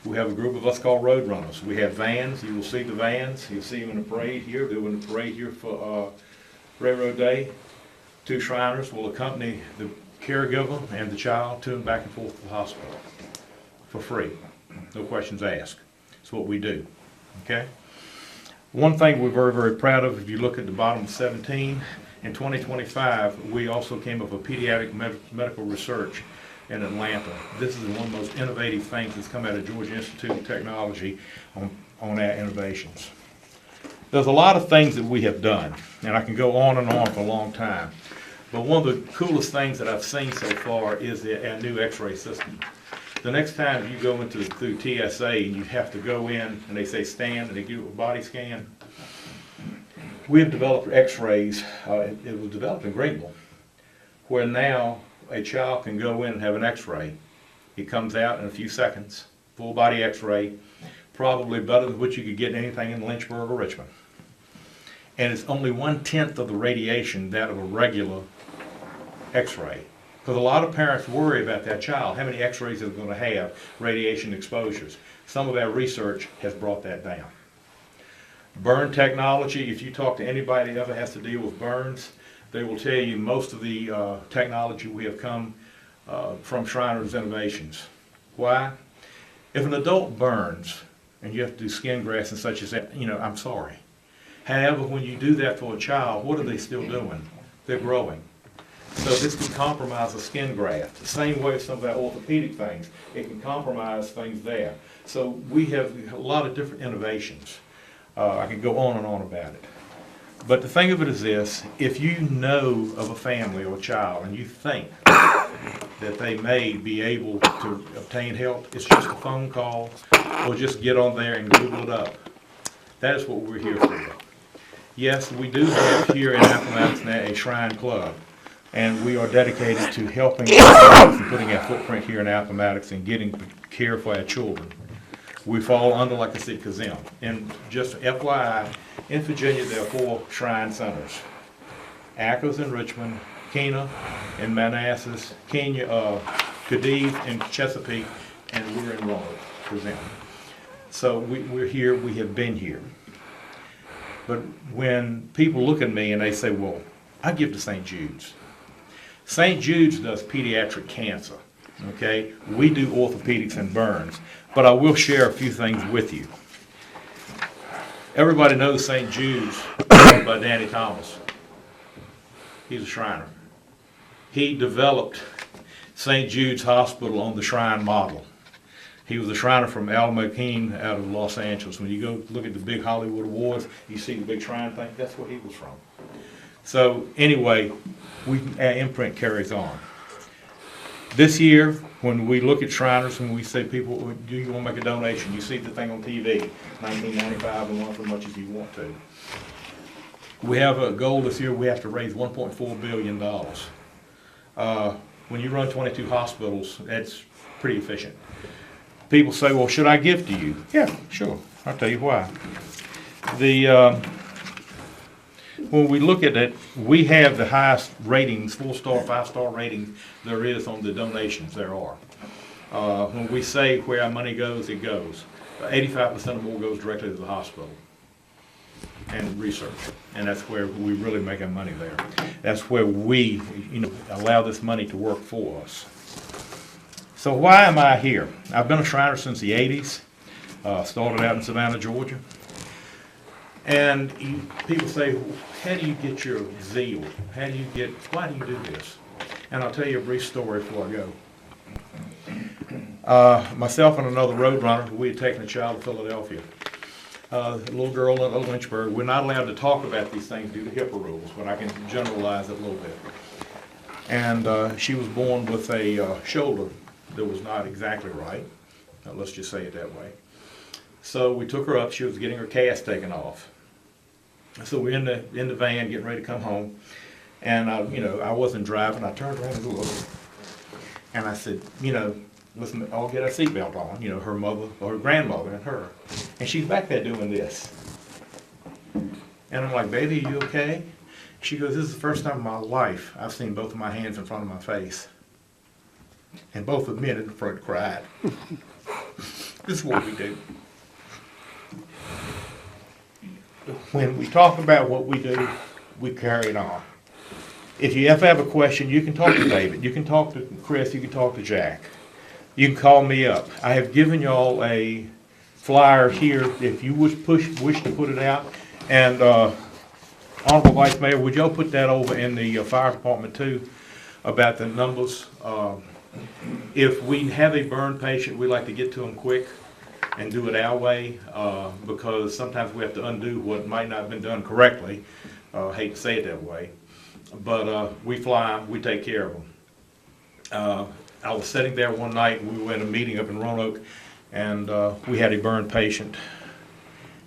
we have a group of us called road runners. We have vans. You will see the vans. You'll see them in the parade here. They're in the parade here for Railroad Day. 2 Shriners will accompany the caregiver and the child to and back and forth to the hospital for free. No questions asked. That's what we do. Okay? One thing we're very, very proud of, if you look at the bottom of 17, in 2025, we also came up with pediatric medical research in Atlanta. This is one of the most innovative things that's come out of Georgia Institute of Technology on our innovations. There's a lot of things that we have done, and I can go on and on for a long time. But one of the coolest things that I've seen so far is our new x-ray system. The next time you go through TSA and you have to go in and they say stand and they give you a body scan, we have developed x-rays, it was developed in Greenville, where now a child can go in and have an x-ray. It comes out in a few seconds, full body x-ray, probably better than what you could get anything in Lynchburg or Richmond. And it's only 1/10 of the radiation that of a regular x-ray. Because a lot of parents worry about their child, how many x-rays they're going to have, radiation exposures. Some of our research has brought that down. Burn technology, if you talk to anybody that ever has to deal with burns, they will tell you most of the technology we have come from Shriners Innovations. Why? If an adult burns and you have to do skin grafts and such as that, you know, I'm sorry. However, when you do that for a child, what are they still doing? They're growing. So this can compromise a skin graft. The same way as some of our orthopedic things, it can compromise things there. So we have a lot of different innovations. I can go on and on about it. But the thing of it is this, if you know of a family or a child and you think that they may be able to obtain help, it's just a phone call or just get on there and Google it up. That is what we're here for. Yes, we do have here in Appomattox now a Shrine Club, and we are dedicated to helping and putting our footprint here in Appomattox and getting care for our children. We fall under, like I said, Kazim. And just FYI, in Virginia there are 4 Shrine Centers. Acres in Richmond, Kena in Manassas, Cadiz in Chesapeake, and we're in Roanoke, Kazim. So we're here, we have been here. But when people look at me and they say, well, I give to St. Jude's. St. Jude's does pediatric cancer, okay? We do orthopedics and burns, but I will share a few things with you. Everybody knows St. Jude's by Danny Thomas. He's a Shriner. He developed St. Jude's Hospital on the Shrine model. He was a Shriner from Alamo Keene out of Los Angeles. When you go look at the big Hollywood awards, you see the big Shrine thing, that's where he was from. So anyway, our imprint carries on. This year, when we look at Shriners and we say, people, do you want to make a donation? You see the thing on TV, $19.95 a month, as much as you want to. We have a goal this year, we have to raise $1.4 billion. When you run 22 hospitals, that's pretty efficient. People say, well, should I give to you? Yeah, sure. I'll tell you why. When we look at it, we have the highest ratings, 4-star, 5-star ratings there is on the donations there are. When we say where our money goes, it goes. 85% or more goes directly to the hospital and research, and that's where we really make our money there. That's where we, allow this money to work for us. So why am I here? I've been a Shriner since the 80s. Started out in Savannah, Georgia. And people say, how do you get your zeal? Why do you do this? And I'll tell you a brief story before I go. Myself and another road runner, we had taken a child to Philadelphia. A little girl in Lynchburg. We're not allowed to talk about these things due to HIPAA rules, but I can generalize it a little bit. And she was born with a shoulder that was not exactly right. Let's just say it that way. So we took her up. She was getting her cast taken off. So we're in the van getting ready to come home, and I wasn't driving. I turned around and looked, and I said, let's all get our seatbelt on. Her mother or her grandmother and her, and she's back there doing this. And I'm like, baby, are you okay? She goes, this is the first time in my life I've seen both of my hands in front of my face, and both of the men in the front cried. This is what we do. When we talk about what we do, we carry it on. If you ever have a question, you can talk to David, you can talk to Chris, you can talk to Jack. You can call me up. I have given y'all a flyer here if you wish to put it out. And Honorable Vice Mayor, would y'all put that over in the fire department too about the numbers? If we have a burn patient, we like to get to them quick and do it our way, because sometimes we have to undo what might not have been done correctly. Hate to say it that way, but we fly, we take care of them. I was sitting there one night, and we were in a meeting up in Roanoke, and we had a burn patient,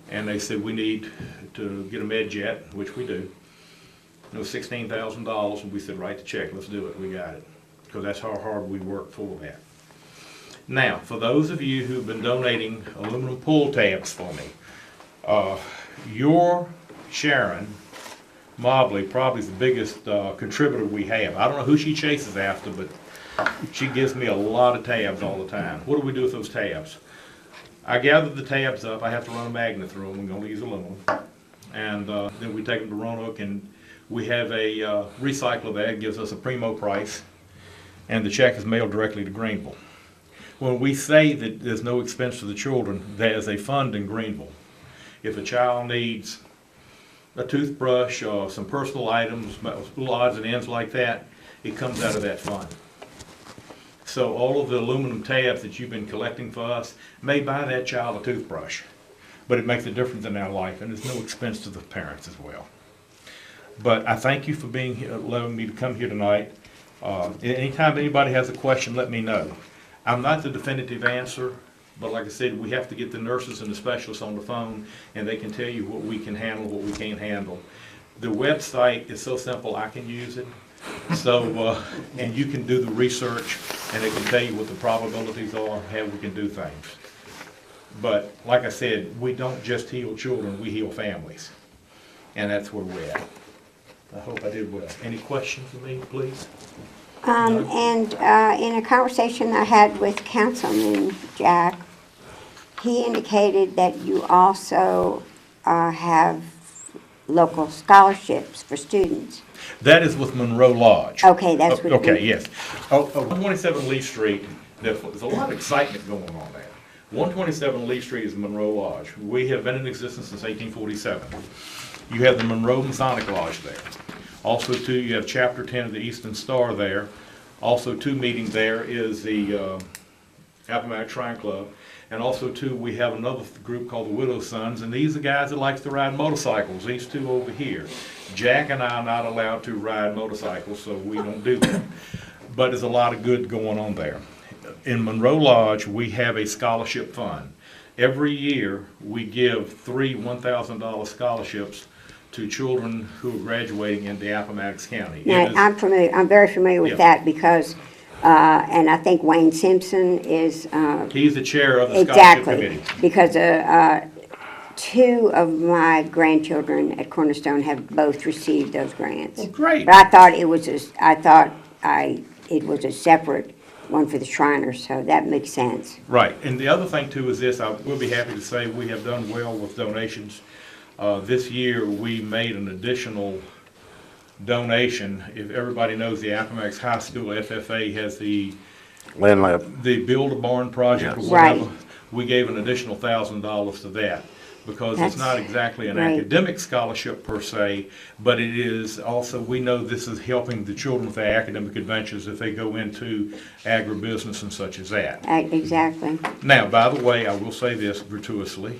and they said we need to get a med jet, which we do. It was $16,000, and we said, write the check, let's do it, we got it, because that's how hard we work for that. Now, for those of you who've been donating aluminum pull tabs for me, your Sharon Mobley probably is the biggest contributor we have. I don't know who she chases after, but she gives me a lot of tabs all the time. What do we do with those tabs? I gather the tabs up. I have to run a magnet through them. We're going to use aluminum. And then we take them to Roanoke, and we have a recycler there. It gives us a primo price, and the check is mailed directly to Greenville. When we say that there's no expense to the children, there's a fund in Greenville. If a child needs a toothbrush or some personal items, little odds and ends like that, it comes out of that fund. So all of the aluminum tabs that you've been collecting for us may buy that child a toothbrush, but it makes a difference in their life, and there's no expense to the parents as well. But I thank you for being here, allowing me to come here tonight. Anytime anybody has a question, let me know. I'm not the definitive answer, but like I said, we have to get the nurses and the specialists on the phone, and they can tell you what we can handle, what we can't handle. The website is so simple, I can use it. So, and you can do the research, and it can tell you what the probabilities are, how we can do things. But like I said, we don't just heal children, we heal families. And that's where we're at. I hope I did well. Any questions for me, please? In a conversation I had with Councilman Jack, he indicated that you also have local scholarships for students. That is with Monroe Lodge. Okay, that's what. Okay, yes. 127 Lee Street, there's a lot of excitement going on there. 127 Lee Street is Monroe Lodge. We have been in existence since 1847. You have the Monroe Masonic Lodge there. Also, too, you have Chapter 10 of the Eastern Star there. Also, too, meeting there is the Appomattox Shrine Club. And also, too, we have another group called the Widow Sons, and these are guys that like to ride motorcycles, these two over here. Jack and I are not allowed to ride motorcycles, so we don't do that. But there's a lot of good going on there. In Monroe Lodge, we have a scholarship fund. Every year, we give 3 $1,000 scholarships to children who are graduating into Appomattox County. It Now, is- I'm familiar, I'm very familiar with Yeah. that because, and I think Wayne Simpson is, He's the chair of the scholarship exactly, committee. because two of my grandchildren at Cornerstone have both received those grants. Well, great. But I thought it was it was a separate one for the Shriners, so that makes sense. Right, and the other thing too is this, I will be happy to say we have done well with donations. This year, we made an additional donation. If everybody knows, the Appomattox High School FFA has the Land lab. Build-A-Barn project or Yes. Right. whatever. We gave an additional $1,000 to that, because it's not That's exactly an great. academic scholarship per se, but it is also, we know this is helping the children with their academic adventures if they go into agribusiness and such as that. Exactly. Now, by the way, I will say this gratuitously.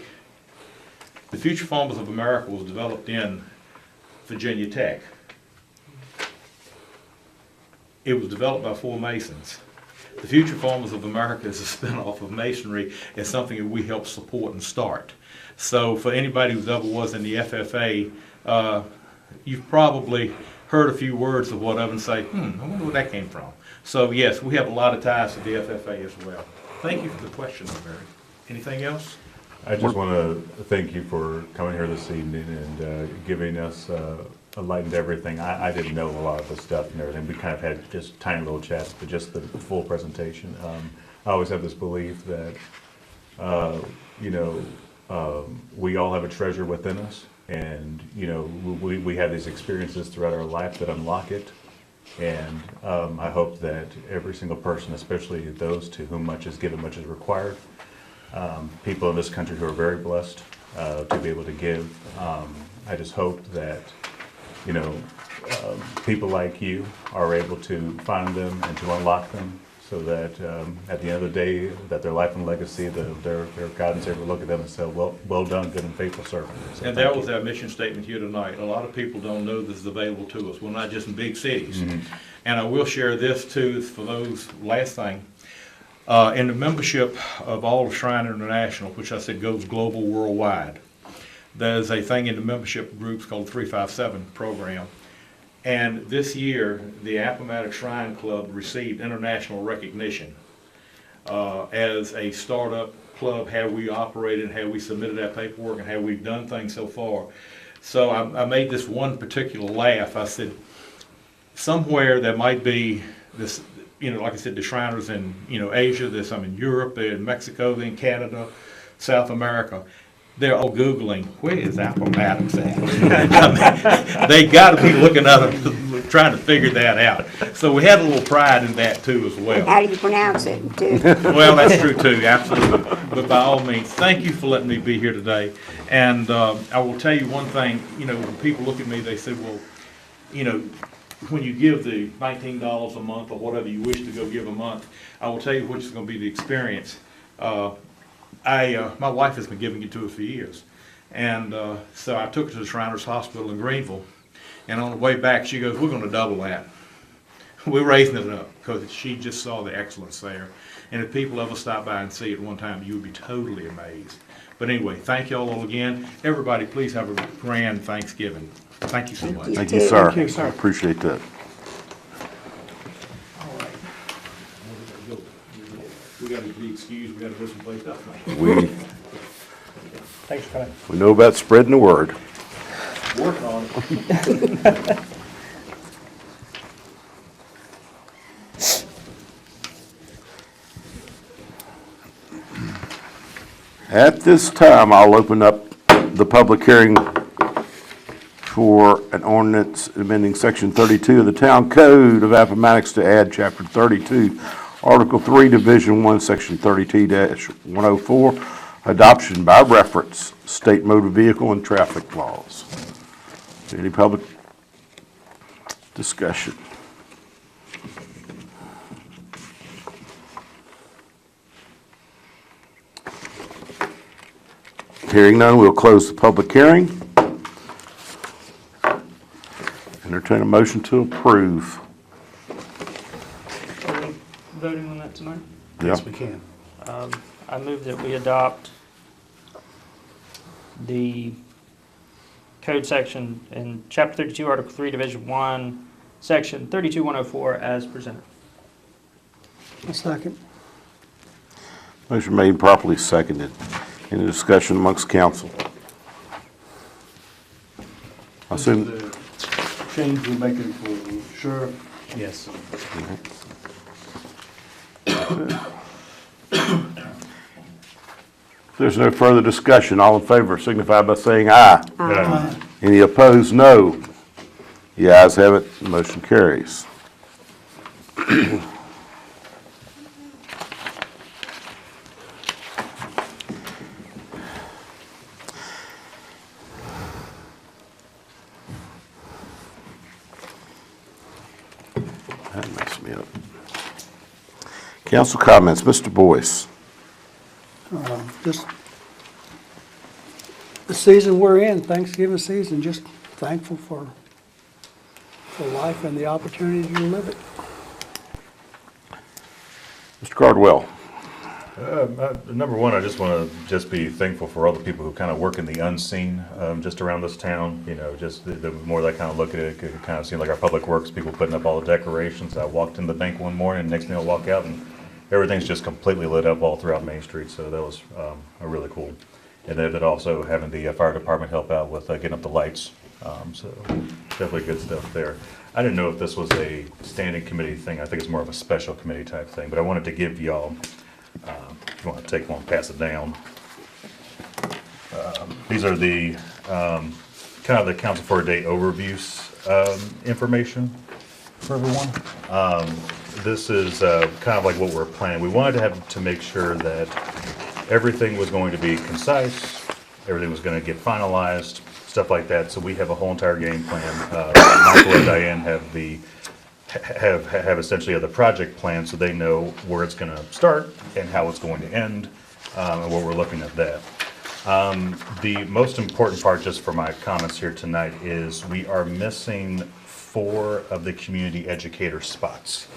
The Future Farmers of America was developed in Virginia Tech. It was developed by 4 Masons. The Future Farmers of America is a spinoff of Masonry. It's something that we help support and start. So for anybody who's ever was in the FFA, you've probably heard a few words of whatever and say, I wonder where that came from. So yes, we have a lot of ties to the FFA as well. Thank you for the question, Mary. Anything else? I just want to thank you for coming here this evening and giving us a light into everything. I didn't know a lot of the stuff and everything. We kind of had just tiny little chats, but just the full presentation. I always have this belief that, we all have a treasure within us, and, we have these experiences throughout our life that unlock it. And I hope that every single person, especially those to whom much is given, much is required, people in this country who are very blessed to be able to give. I just hope that, people like you are able to find them and to unlock them, so that at the end of the day, that their life and legacy, their God and Savior look at them and say, well done, good and faithful servant. So And thank that was you. our mission statement here tonight. A lot of people don't know this is available to us. We're not just in big cities. And I will share this too, for those, last thing. In the membership of all of Shriner International, which I said goes global worldwide, there's a thing in the membership groups called the 357 program. And this year, the Appomattox Shrine Club received international recognition as a startup club, how we operated, how we submitted our paperwork, and how we've done things so far. So I made this one particular laugh. I said, somewhere there might be this, like I said, the Shriners in, Asia, there's some in Europe, they're in Mexico, they're in Canada, South America. They're all Googling, where is Appomattox at? They gotta be looking up, trying to figure that out. So we had a little pride in that too as well. How do you pronounce it, too? Well, that's true too, absolutely. But by all means, thank you for letting me be here today. And I will tell you one thing, when people look at me, they say, well, when you give the $19 a month or whatever you wish to go give a month, I will tell you which is going to be the experience. My wife has been giving it to us for years. And so I took her to the Shriners Hospital in Greenville. And on the way back, she goes, we're going to double that. We're raising it up because she just saw the excellence there. And if people ever stop by and see it one time, you would be totally amazed. But anyway, thank you all again. Everybody, please have a grand Thanksgiving. Thank you so much. Thank you, sir. Thank you, sir. I appreciate that. We got to be excused, we got to go someplace else. We, Thanks for coming. we know about spreading the word. Working on it. At this time, I'll open up the public hearing for an ordinance amending Section 32 of the Town Code of Appomattox to add Chapter 32, Article 3, Division 1, Section 32-104, adoption by reference, state motor vehicle and traffic laws. Any public discussion? Hearing none, we'll close the public hearing. Entertain a motion to approve. Are we voting on that tonight? Yes, we can. I move that we adopt the code section in chapter 32, article 3, division 1, section 32104 as presented. A second. Motion made and properly seconded. Any discussion amongst council? I assume, The change we're making for sheriff, Yes. if there's no further discussion, all in favor signify by saying aye. Uh, Any opposed, no. The ayes have it, motion carries. That messed me up. Council comments, Mr. Boyce. Just the season we're in, Thanksgiving season, just thankful for life and the opportunity to live it. Mr. Cardwell. Number one, I just want to be thankful for all the people who kind of work in the unseen, just around this town. You know, just the more that I kind of look at it, it kind of seems like our public works people putting up all the decorations. I walked in the bank one morning, and next thing I walk out, and everything's just completely lit up all throughout Main Street. So that was really cool. And then also having the fire department help out with getting up the lights. So definitely good stuff there. I didn't know if this was a standing committee thing. I think it's more of a special committee type thing. But I wanted to give y'all, if you want to take one, pass it down. These are the kind of the council for a day overviews information for everyone. This is kind of like what we're planning. We wanted to have to make sure that everything was going to be concise, everything was going to get finalized, stuff like that. So we have a whole entire game plan. Michael and Diane have essentially the project plan, so they know where it's going to start and how it's going to end, and what we're looking at that. The most important part, just for my comments here tonight, is we are missing 4 of the community educator spots.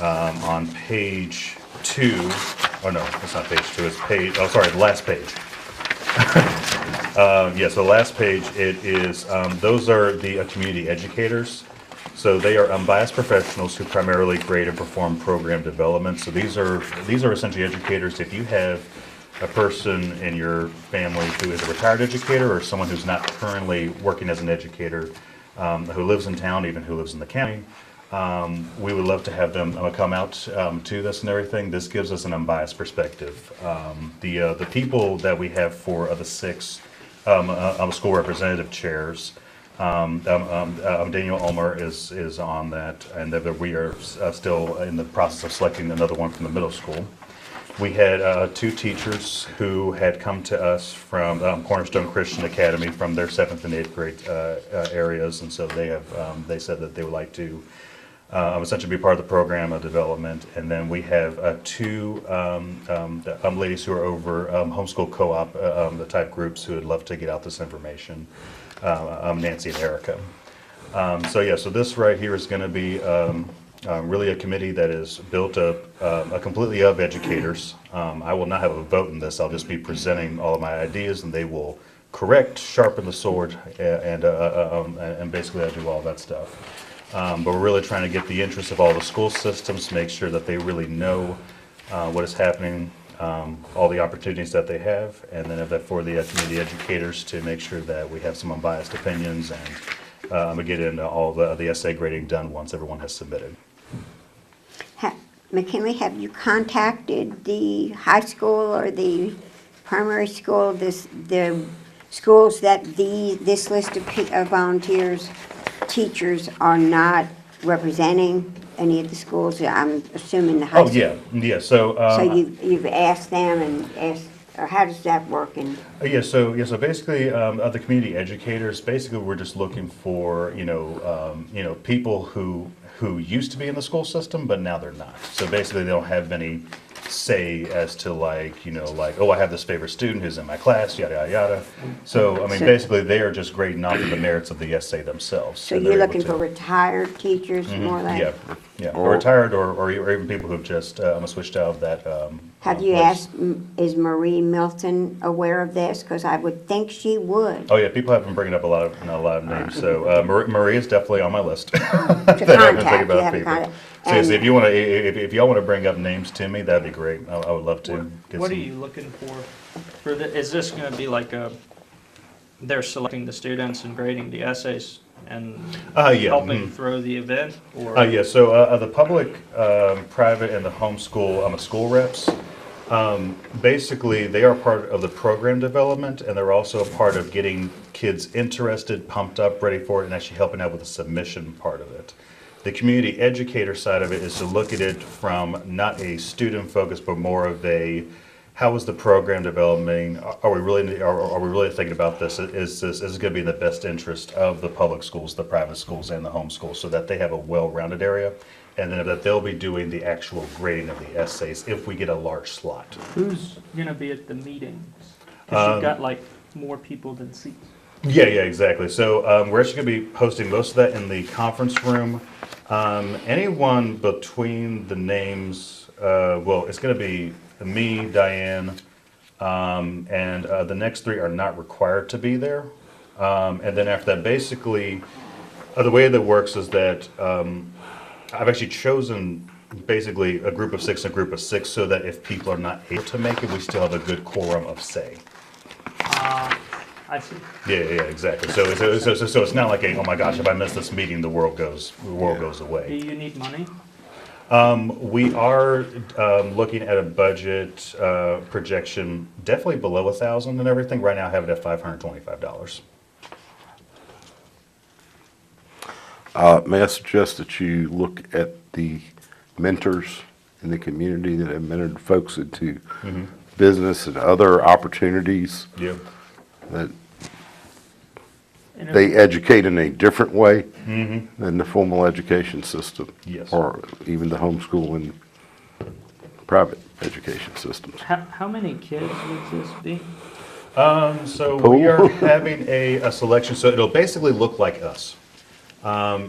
On page 2, oh no, it's not page 2, it's page, oh sorry, the last page. So the last page, it is, those are the community educators. So they are unbiased professionals who primarily grade and perform program development. So these are essentially educators. If you have a person in your family who is a retired educator or someone who's not currently working as an educator, who lives in town, even who lives in the county, we would love to have them come out to this and everything. This gives us an unbiased perspective. The people that we have for the 6 school representative chairs, Daniel Ulmer is on that, and that we are still in the process of selecting another one from the middle school. We had 2 teachers who had come to us from Cornerstone Christian Academy from their 7th and 8th grade areas, and so they said that they would like to essentially be part of the program of development. And then we have 2 ladies who are over homeschool co-op the type groups who would love to get out this information, Nancy and Erica. So this right here is going to be really a committee that is built up completely of educators. I will not have a vote in this. I'll just be presenting all of my ideas, and they will correct, sharpen the sword, and basically I do all that stuff. But we're really trying to get the interest of all the school systems, make sure that they really know what is happening, all the opportunities that they have, and then for the community educators to make sure that we have some unbiased opinions, and we get into all the essay grading done once everyone has submitted. McKinley, have you contacted the high school or the primary school, the schools that this list of volunteers, teachers are not representing any of the schools? I'm assuming the high Oh, school. yeah. So You've asked them and asked, or how does that work? So basically, the community educators, basically, we're just looking for people who used to be in the school system, but now they're not. So basically, they don't have any say as to like, like, oh, I have this favorite student who's in my class, yada, yada, yada. So, I mean, basically, they are just grading off of the merits of the essay themselves. So and you're they're able looking to- for retired teachers, more or less? Yeah, yeah, or retired, or even people who've just, switched out of that, Have you place. asked, is Marie Milton aware of this? Because I would think she would. Oh, yeah, people have been bringing up a lot of names, so, Marie is definitely on my list. To That I've been thinking contact, you about have a people. contact. So, And- if you wanna, if y'all wanna bring up names to me, that'd be great, I would love to. get What are some- you looking for is this gonna be like they're selecting the students and grading the essays and Yeah. helping throw the event, or? Yeah, so the public, private, and the homeschool, school reps, basically, they are part of the program development, and they're also a part of getting kids interested, pumped up, ready for it, and actually helping out with the submission part of it. The community educator side of it is to look at it from not a student focus, but more of a, how is the program developing? Are we really thinking about this? Is this going to be in the best interest of the public schools, the private schools, and the home schools, so that they have a well-rounded area? And then that they'll be doing the actual grading of the essays if we get a large slot. Who's gonna be at the meetings? Because you've got like more people than seats. Yeah, exactly. So we're actually going to be hosting most of that in the conference room. Anyone between the names, well, it's going to be me, Diane, and the next three are not required to be there. And then after that, basically, the way that works is that I've actually chosen basically a group of six and a group of six so that if people are not able to make it, we still have a good quorum of say. I see. Yeah, exactly. So it's not like oh my gosh, if I miss this meeting, the world goes Do away. you need money? We are looking at a budget projection definitely below 1,000 and everything. Right now, I have it at $525. May I suggest that you look at the mentors in the community that have mentored folks into business and other opportunities, Yeah. that And if- they educate in a different way than the formal education system. Yes. Or even the homeschool and private education systems. How many kids would this be? So we are having a selection, so it'll basically look like us.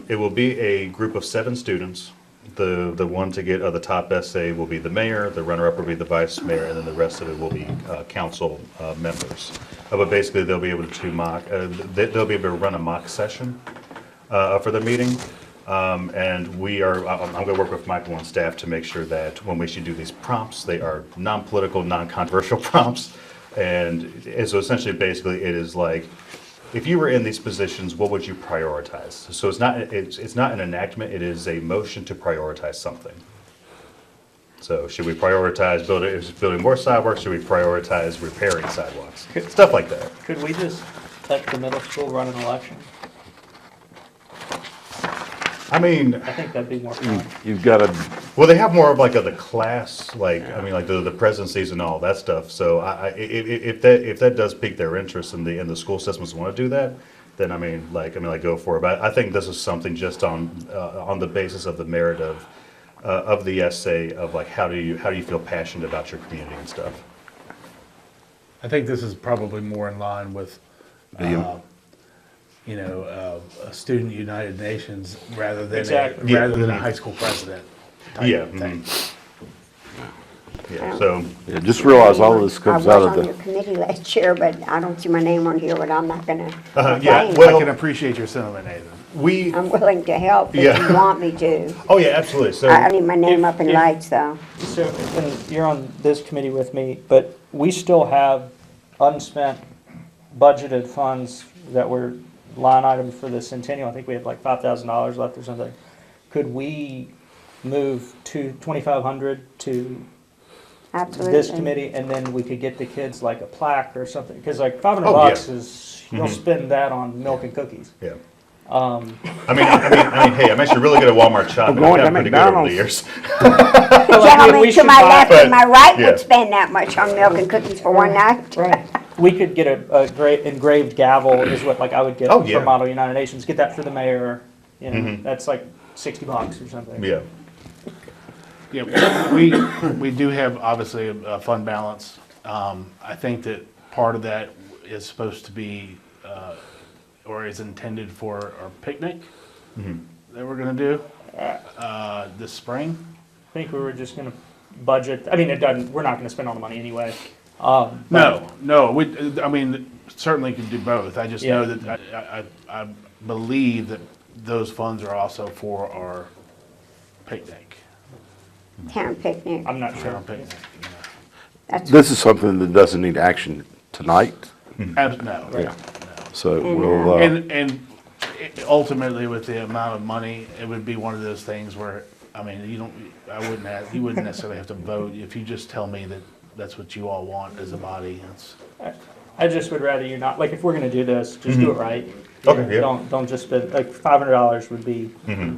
It will be a group of 7 students. The one to get the top essay will be the mayor, the runner-up will be the vice mayor, and then the rest of it will be council members. But basically, they'll be able to they'll be able to run a mock session for the meeting. And I'm going to work with Michael and staff to make sure that when we should do these prompts, they are non-political, non-controversial prompts. And so essentially, basically, it is like, if you were in these positions, what would you prioritize? So it's not an enactment, it is a motion to prioritize something. So should we prioritize building more sidewalks? Should we prioritize repairing sidewalks? Stuff like that. Could we just let the middle school run an election? I mean, I think that'd be more fun. You've got to, well, they have more of like the class, like, I mean, like the presidencies and all that stuff. So if that does pique their interest and the school systems want to do that, then I mean, go for it. But I think this is something just on the basis of the merit of the essay of like, how do you feel passionate about your community and stuff? I think this is probably more in line with, a student United Nations rather than Exactly. a high school president type Yeah, thing. Yeah, so, yeah, just realize all of this comes out of I was on your the, committee last year, but I don't see my name on here, but I'm not gonna yeah, complain. well- I can appreciate your sentiment, Nathan. I'm willing to help if Yeah. you want me to. oh yeah, absolutely. So I need my name If- up in if- lights, though. So, and you're on this committee with me, but we still have unspent budgeted funds that were line item for the centennial. I think we have like $5,000 left or something. Could we move to 2,500 to Absolutely. this committee, and then we could get the kids like a plaque or something? Because like 500 Oh, yeah. bucks is, you'll spend that on milk and cookies. yeah. I mean, hey, I'm actually really good at Walmart shopping. going I've to gotten pretty good over the McDonald's. years. Gentlemen we to should my buy- left and my right But- would spend that much on milk and cookies for one night. Right. We could get a great engraved gavel is what like I would get Oh, yeah. for Model United Nations. Get that for the mayor. You know, that's like $60 or something. Yeah. Yeah, we do have obviously a fund balance. I think that part of that is supposed to be, or is intended for our picnic that we're gonna do, this spring. I think we were just gonna budget, I mean, it doesn't, we're not gonna spend all the money anyway. No, I mean, certainly could do both. I just know Yeah. that I believe that those funds are also for our picnic. Town picnic. I'm not sure. Town picnic, yeah. That's This is something that doesn't need action tonight, No. Yeah. so And, we'll, And ultimately, with the amount of money, it would be one of those things where, I mean, you wouldn't necessarily have to vote. If you just tell me that that's what you all want as a body, it's, I just would rather you not, like, if we're gonna do this, just do it right. Okay, yeah. Don't just spend, like, $500 would be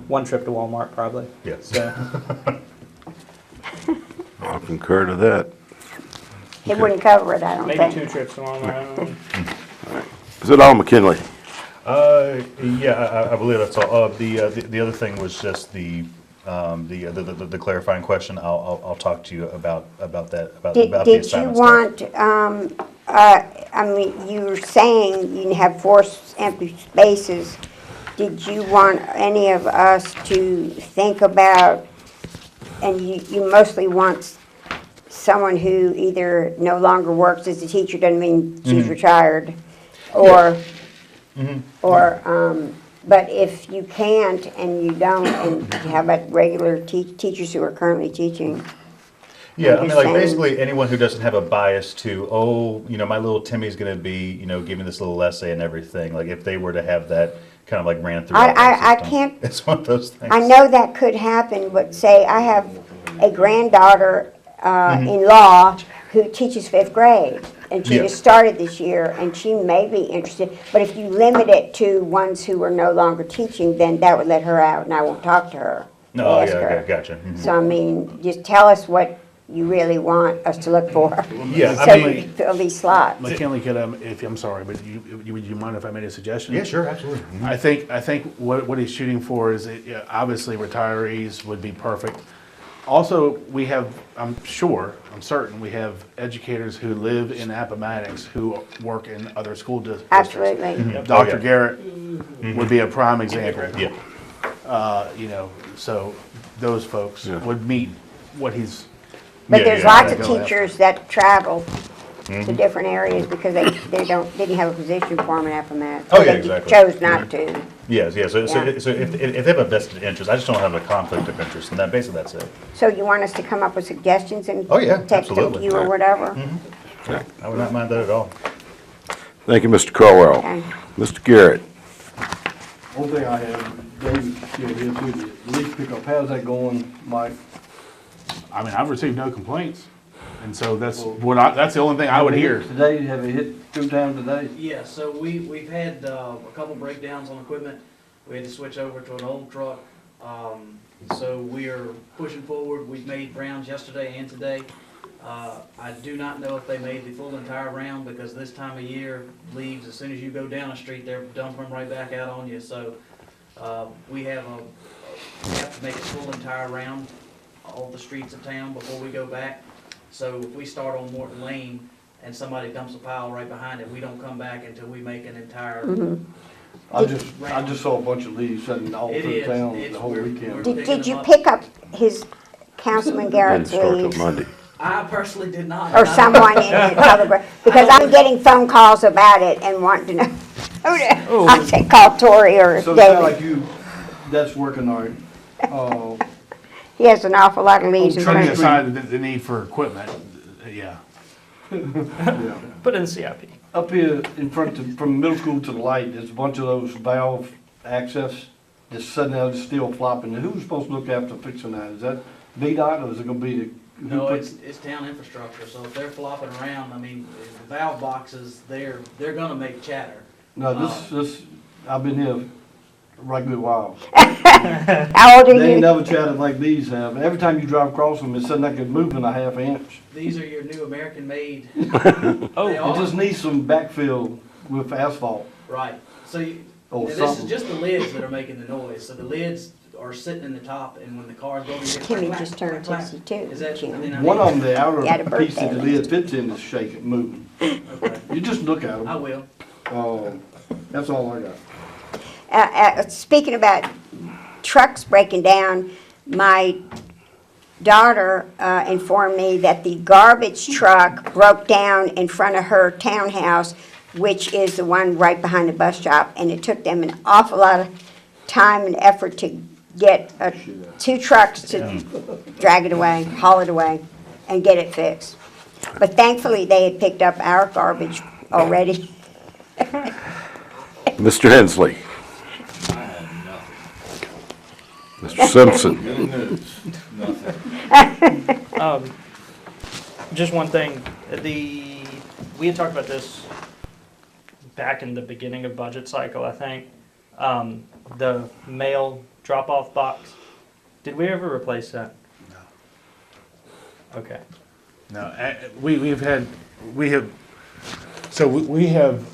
one trip to Walmart probably. Yes. So, I'll concur to that. It wouldn't cover it, I don't maybe think. 2 trips to Walmart. Is it all McKinley? Yeah, I believe that's all. The other thing was just the clarifying question. I'll talk to you about that, about the Did you assignment stuff. want, I mean, you were saying you have 4 empty spaces. Did you want any of us to think about, and you mostly want someone who either no longer works as a teacher, doesn't mean she's retired, or, but if you can't and you don't, and how about regular teachers who are currently teaching? Yeah, I'm I mean, just like, saying. basically, anyone who doesn't have a bias to, my little Timmy's gonna be, giving this little essay and everything, like, if they were to have that kind of like ran through. I can't- It's one of those things. I know that could happen, but say I have a granddaughter in law who teaches 5th grade, and she Yeah. just started this year, and she may be interested. But if you limit it to ones who are no longer teaching, then that would let her out, and I won't talk to her. No, ask yeah, her. okay, gotcha. Mhm. So I mean, just tell us what you really want us to look for. Yeah, So I we mean, can fill these slots. McKinley, could, I'm sorry, but would you mind if I made a suggestion? yeah, sure, absolutely. Mhm. I think what he's shooting for is, obviously retirees would be perfect. Also, we have, I'm certain, we have educators who live in Appomattox who work in other school districts. Absolutely. Oh, Dr. yeah. Garrett would be a prime example. Yeah, So those folks Yeah. would meet what he's, But Yeah, there's yeah, lots I of go after. teachers that travel to different areas because they didn't have a position for them in Appomattox. Oh, So yeah, they exactly. chose not to. yes, yeah, so Yeah. if they have a vested interest, I just don't have a conflict of interest, and basically that's it. So you want us to come up with suggestions and Oh, yeah, text them to absolutely. you or whatever? I would not mind that at all. Thank you, Mr. Crowell. Okay. Mr. Garrett? One thing I have, David, here too, the leaf pickup, how's that going, Mike? I mean, I've received no complaints. And so that's that's the only thing I would hear. Today, have it hit through town today? Yeah, so we've had a couple breakdowns on equipment. We had to switch over to an old truck. So we are pushing forward. We've made rounds yesterday and today. I do not know if they made the full entire round because this time of year, leaves, as soon as you go down a street, they're dumping them right back out on you. So we have to make a full entire round, all the streets of town before we go back. So if we start on Morton Lane and somebody dumps a pile right behind it, we don't come back until we make an entire. I just saw a bunch of leaves sitting all It through is. town It's the whole weird. weekend. Did you pick up his Councilman Didn't Garrett's start till leaves? Monday. I personally did not. Or someone in the public, because I'm getting phone calls about it and wanting to know. I said call Tori or So it sounds like David. that's working all right. He has an awful lot of leaves in Putting front of him. aside the need for equipment, yeah. Yeah. Put in CIP. Up here in front of, from middle school to the light, there's a bunch of those valve access just sitting there, just still flopping. Who's supposed to look after fixing that? Is that VDOT or is it gonna be the? who No, puts- it's town infrastructure, so if they're flopping around, I mean, the valve boxes, they're gonna make chatter. No, this, I've been here a right good while. How old are They ain't you? never chatted like these have. And every time you drive across them, it's sitting like it's moving a half inch. These are your new American-made. Oh, They It are. just needs some backfill with asphalt Right, so or this is something. just the lids that are making the noise, so the lids are sitting in the top, and when the cars go, they Timmy clack, just clack, turned clack. 62, Is that, Jim. I mean, One of them, the outer He had a piece birthday that the lid fits in is shaking, moving. Okay, You just look at them. I will. That's all I got. Speaking about trucks breaking down, my daughter informed me that the garbage truck broke down in front of her townhouse, which is the one right behind the bus stop, and it took them an awful lot of time and effort to get 2 trucks to drag it away, haul it away, and get it fixed. But thankfully, they had picked up our garbage already. Mr. Hensley. Mr. Simpson. Just one thing, we had talked about this back in the beginning of budget cycle, I think. The mail drop-off box, did we ever replace that? No. Okay. No, we have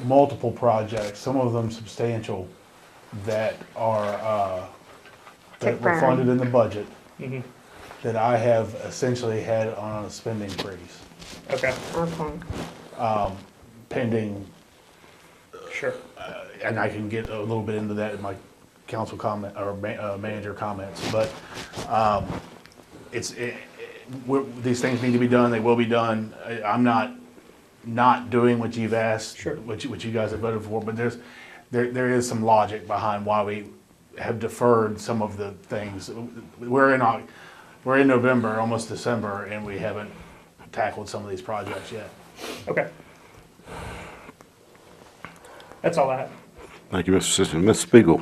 multiple projects, some of them substantial, that are, that were funded in the budget, Mhm. that I have essentially had on a spending freeze, Okay, Okay. pending, sure. and I can get a little bit into that in my council comment, or manager comments, but these things need to be done, they will be done. I'm not doing what you've asked, Sure. what you guys have voted for, but there is some logic behind why we have deferred some of the things. We're in November, almost December, and we haven't tackled some of these projects yet. Okay. That's all I have. Thank you, Mr. Simpson. Ms. Spiegel.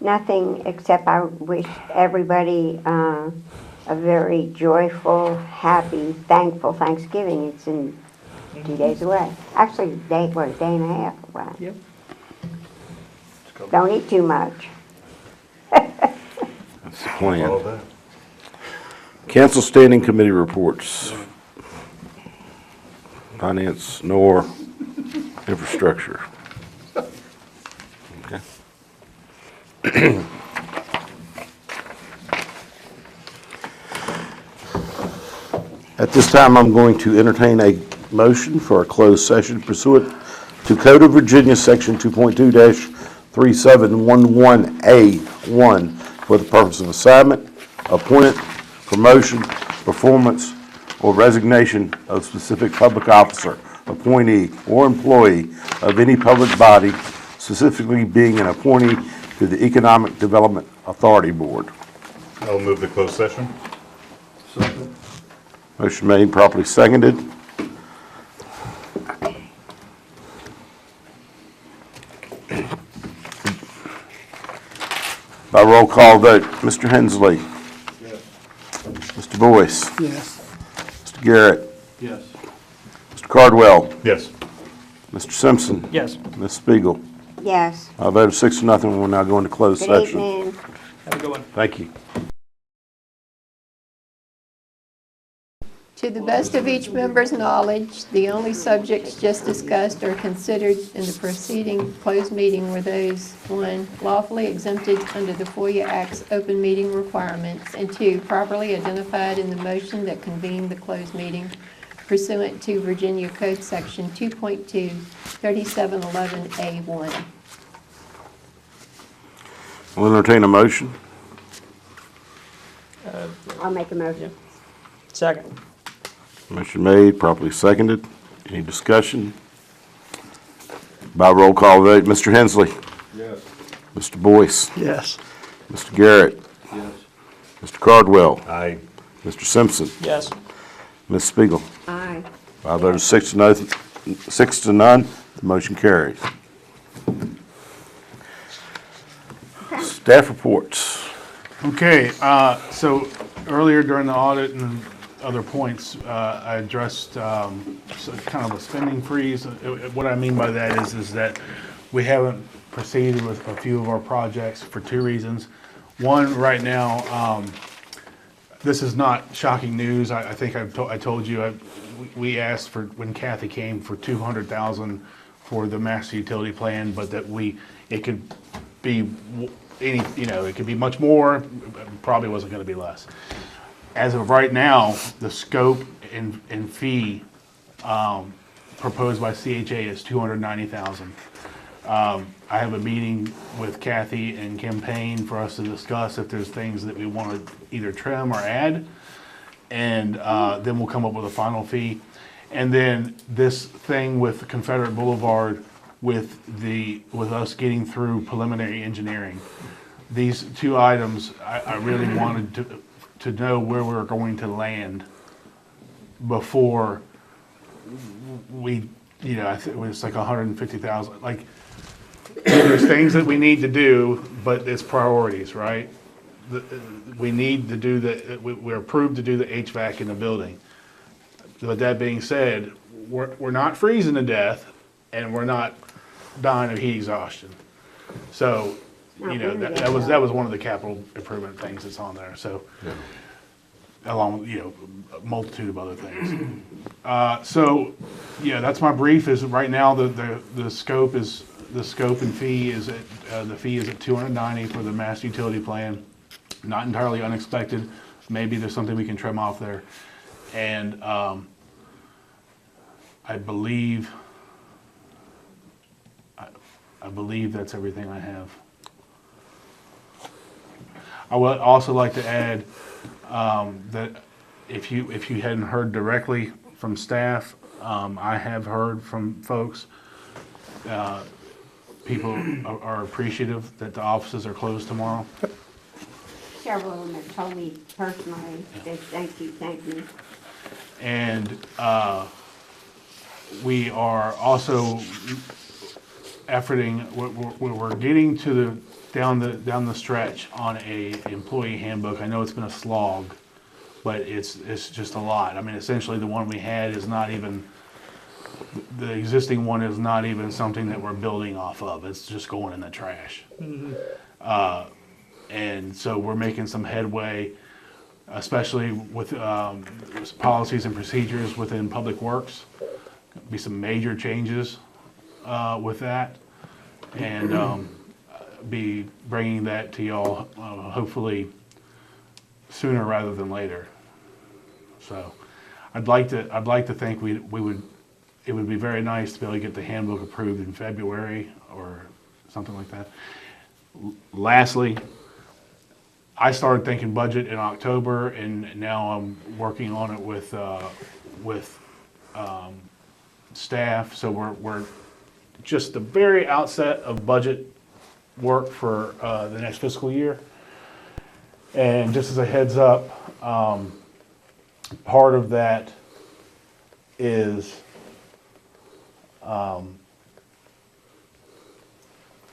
Nothing, except I wish everybody a very joyful, happy, thankful Thanksgiving. It's in 2 days away. Actually, day and a half away. Yep. Don't eat too much. That's the All plan. of that. Council standing committee reports. Finance, nor infrastructure. Okay. At this time, I'm going to entertain a motion for a closed session pursuant to Code of Virginia, Section 2.2-3711A1, for the purpose of assignment, appointment, promotion, performance, or resignation of specific public officer, appointee, or employee of any public body, specifically being an appointee to the Economic Development Authority Board. I'll move the closed session. Motion made, properly seconded. By roll call vote, Mr. Hensley. Yes. Mr. Boyce. Yes. Mr. Garrett. Yes. Mr. Cardwell. Yes. Mr. Simpson. Yes. Ms. Spiegel. Yes. I vote 6-0. We're now going to closed Good session. evening. Have a good one. Thank you. To the best of each member's knowledge, the only subjects just discussed or considered in the preceding closed meeting were those, 1, lawfully exempted under the FOIA Act's open meeting requirements, and 2, properly identified in the motion that convened the closed meeting pursuant to Virginia Code Section 2.2-3711A1. We'll entertain a motion. I'll make a motion. Second. Motion made, properly seconded. Any discussion? By roll call vote, Mr. Hensley. Yes. Mr. Boyce. Yes. Mr. Garrett. Yes. Mr. Cardwell. Aye. Mr. Simpson. Yes. Ms. Spiegel. Aye. By vote of 6-0, the motion carries. Staff reports. Okay, so earlier during the audit and other points, I addressed kind of a spending freeze. What I mean by that is that we haven't proceeded with a few of our projects for 2 reasons. One, right now, this is not shocking news. I think I told you, we asked for, when Kathy came, for $200,000 for the master utility plan, but that it could be any, it could be much more, probably wasn't gonna be less. As of right now, the scope and fee, proposed by CHA is $290,000. I have a meeting with Kathy and campaign for us to discuss if there's things that we want to either trim or add. And then we'll come up with a final fee. And then this thing with Confederate Boulevard with us getting through preliminary engineering. These two items, I really wanted to know where we're going to land before we, I think it was like 150,000, like, there's things that we need to do, but it's priorities, right? We need to do we're approved to do the HVAC in the building. But that being said, we're not freezing to death, and we're not dying of heat exhaustion. So, that was one of the capital improvement things that's on there, so. Along with, a multitude of other things. So, that's my brief, is right now, the scope and fee is at, the fee is at $290 for the master utility plan. Not entirely unexpected, maybe there's something we can trim off there. And, I believe that's everything I have. I would also like to add, that if you hadn't heard directly from staff, I have heard from folks. People are appreciative that the offices are closed tomorrow. Several of them have told me personally, said thank you. And we are also efforting, we're getting to down the stretch on a employee handbook. I know it's been a slog, but it's just a lot. I mean, essentially the one we had is not even, the existing one is not even something that we're building off of. It's just going in the trash. And so we're making some headway, especially with policies and procedures within Public Works. Be some major changes with that. And be bringing that to y'all hopefully sooner rather than later. So I'd like to think it would be very nice to be able to get the handbook approved in February or something like that. Lastly, I started thinking budget in October, and now I'm working on it with staff. So we're just the very outset of budget work for the next fiscal year. And just as a heads up, part of that is,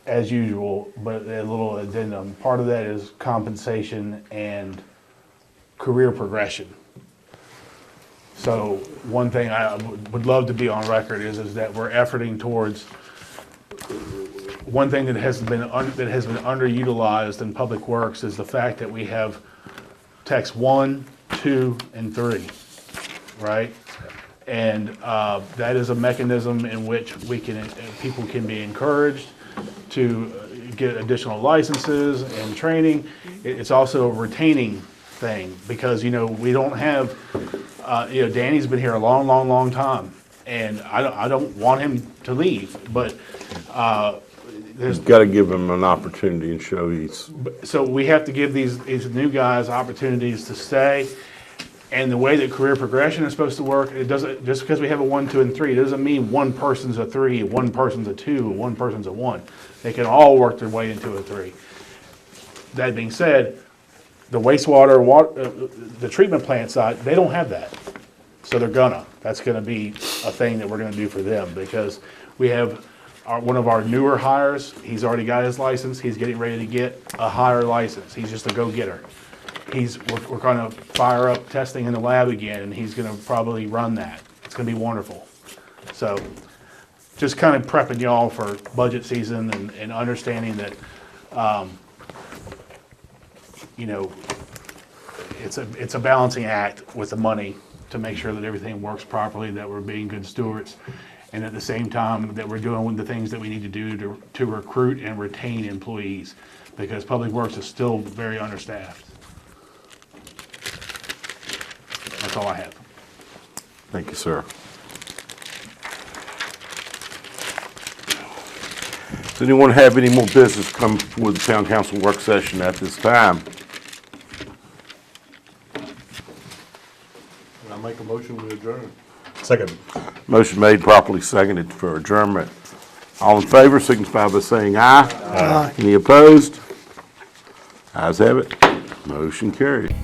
as usual, but a little addendum. Part of that is compensation and career progression. So one thing I would love to be on record is that we're efforting towards, one thing that has been underutilized in Public Works is the fact that we have techs 1, 2, and 3, right? And that is a mechanism in which people can be encouraged to get additional licenses and training. It's also a retaining thing because, we don't have, Danny's been here a long, long, long time. And I don't want him to leave, but there's Got to give him an opportunity and show he's. so we have to give these new guys opportunities to stay. And the way that career progression is supposed to work, it doesn't, just because we have a 1, 2, and 3, it doesn't mean one person's a 3, one person's a 2, one person's a 1. They can all work their way into a 3. That being said, the the treatment plant side, they don't have that. So that's gonna be a thing that we're gonna do for them, because we have one of our newer hires, he's already got his license, he's getting ready to get a higher license, he's just a go-getter. We're gonna fire up testing in the lab again, and he's gonna probably run that. It's gonna be wonderful. So, just kind of prepping y'all for budget season and understanding that, it's a balancing act with the money to make sure that everything works properly, that we're being good stewards. and at the same time that we're doing the things that we need to do to recruit and retain employees, because Public Works is still very understaffed. That's all I have. Thank you, sir. Does anyone have any more business come before the town council work session at this time? I make a motion to adjourn. Second. Motion made, properly seconded for adjournment. All in favor, signify by saying aye. Aye. Any opposed? Ayes have it. Motion carried.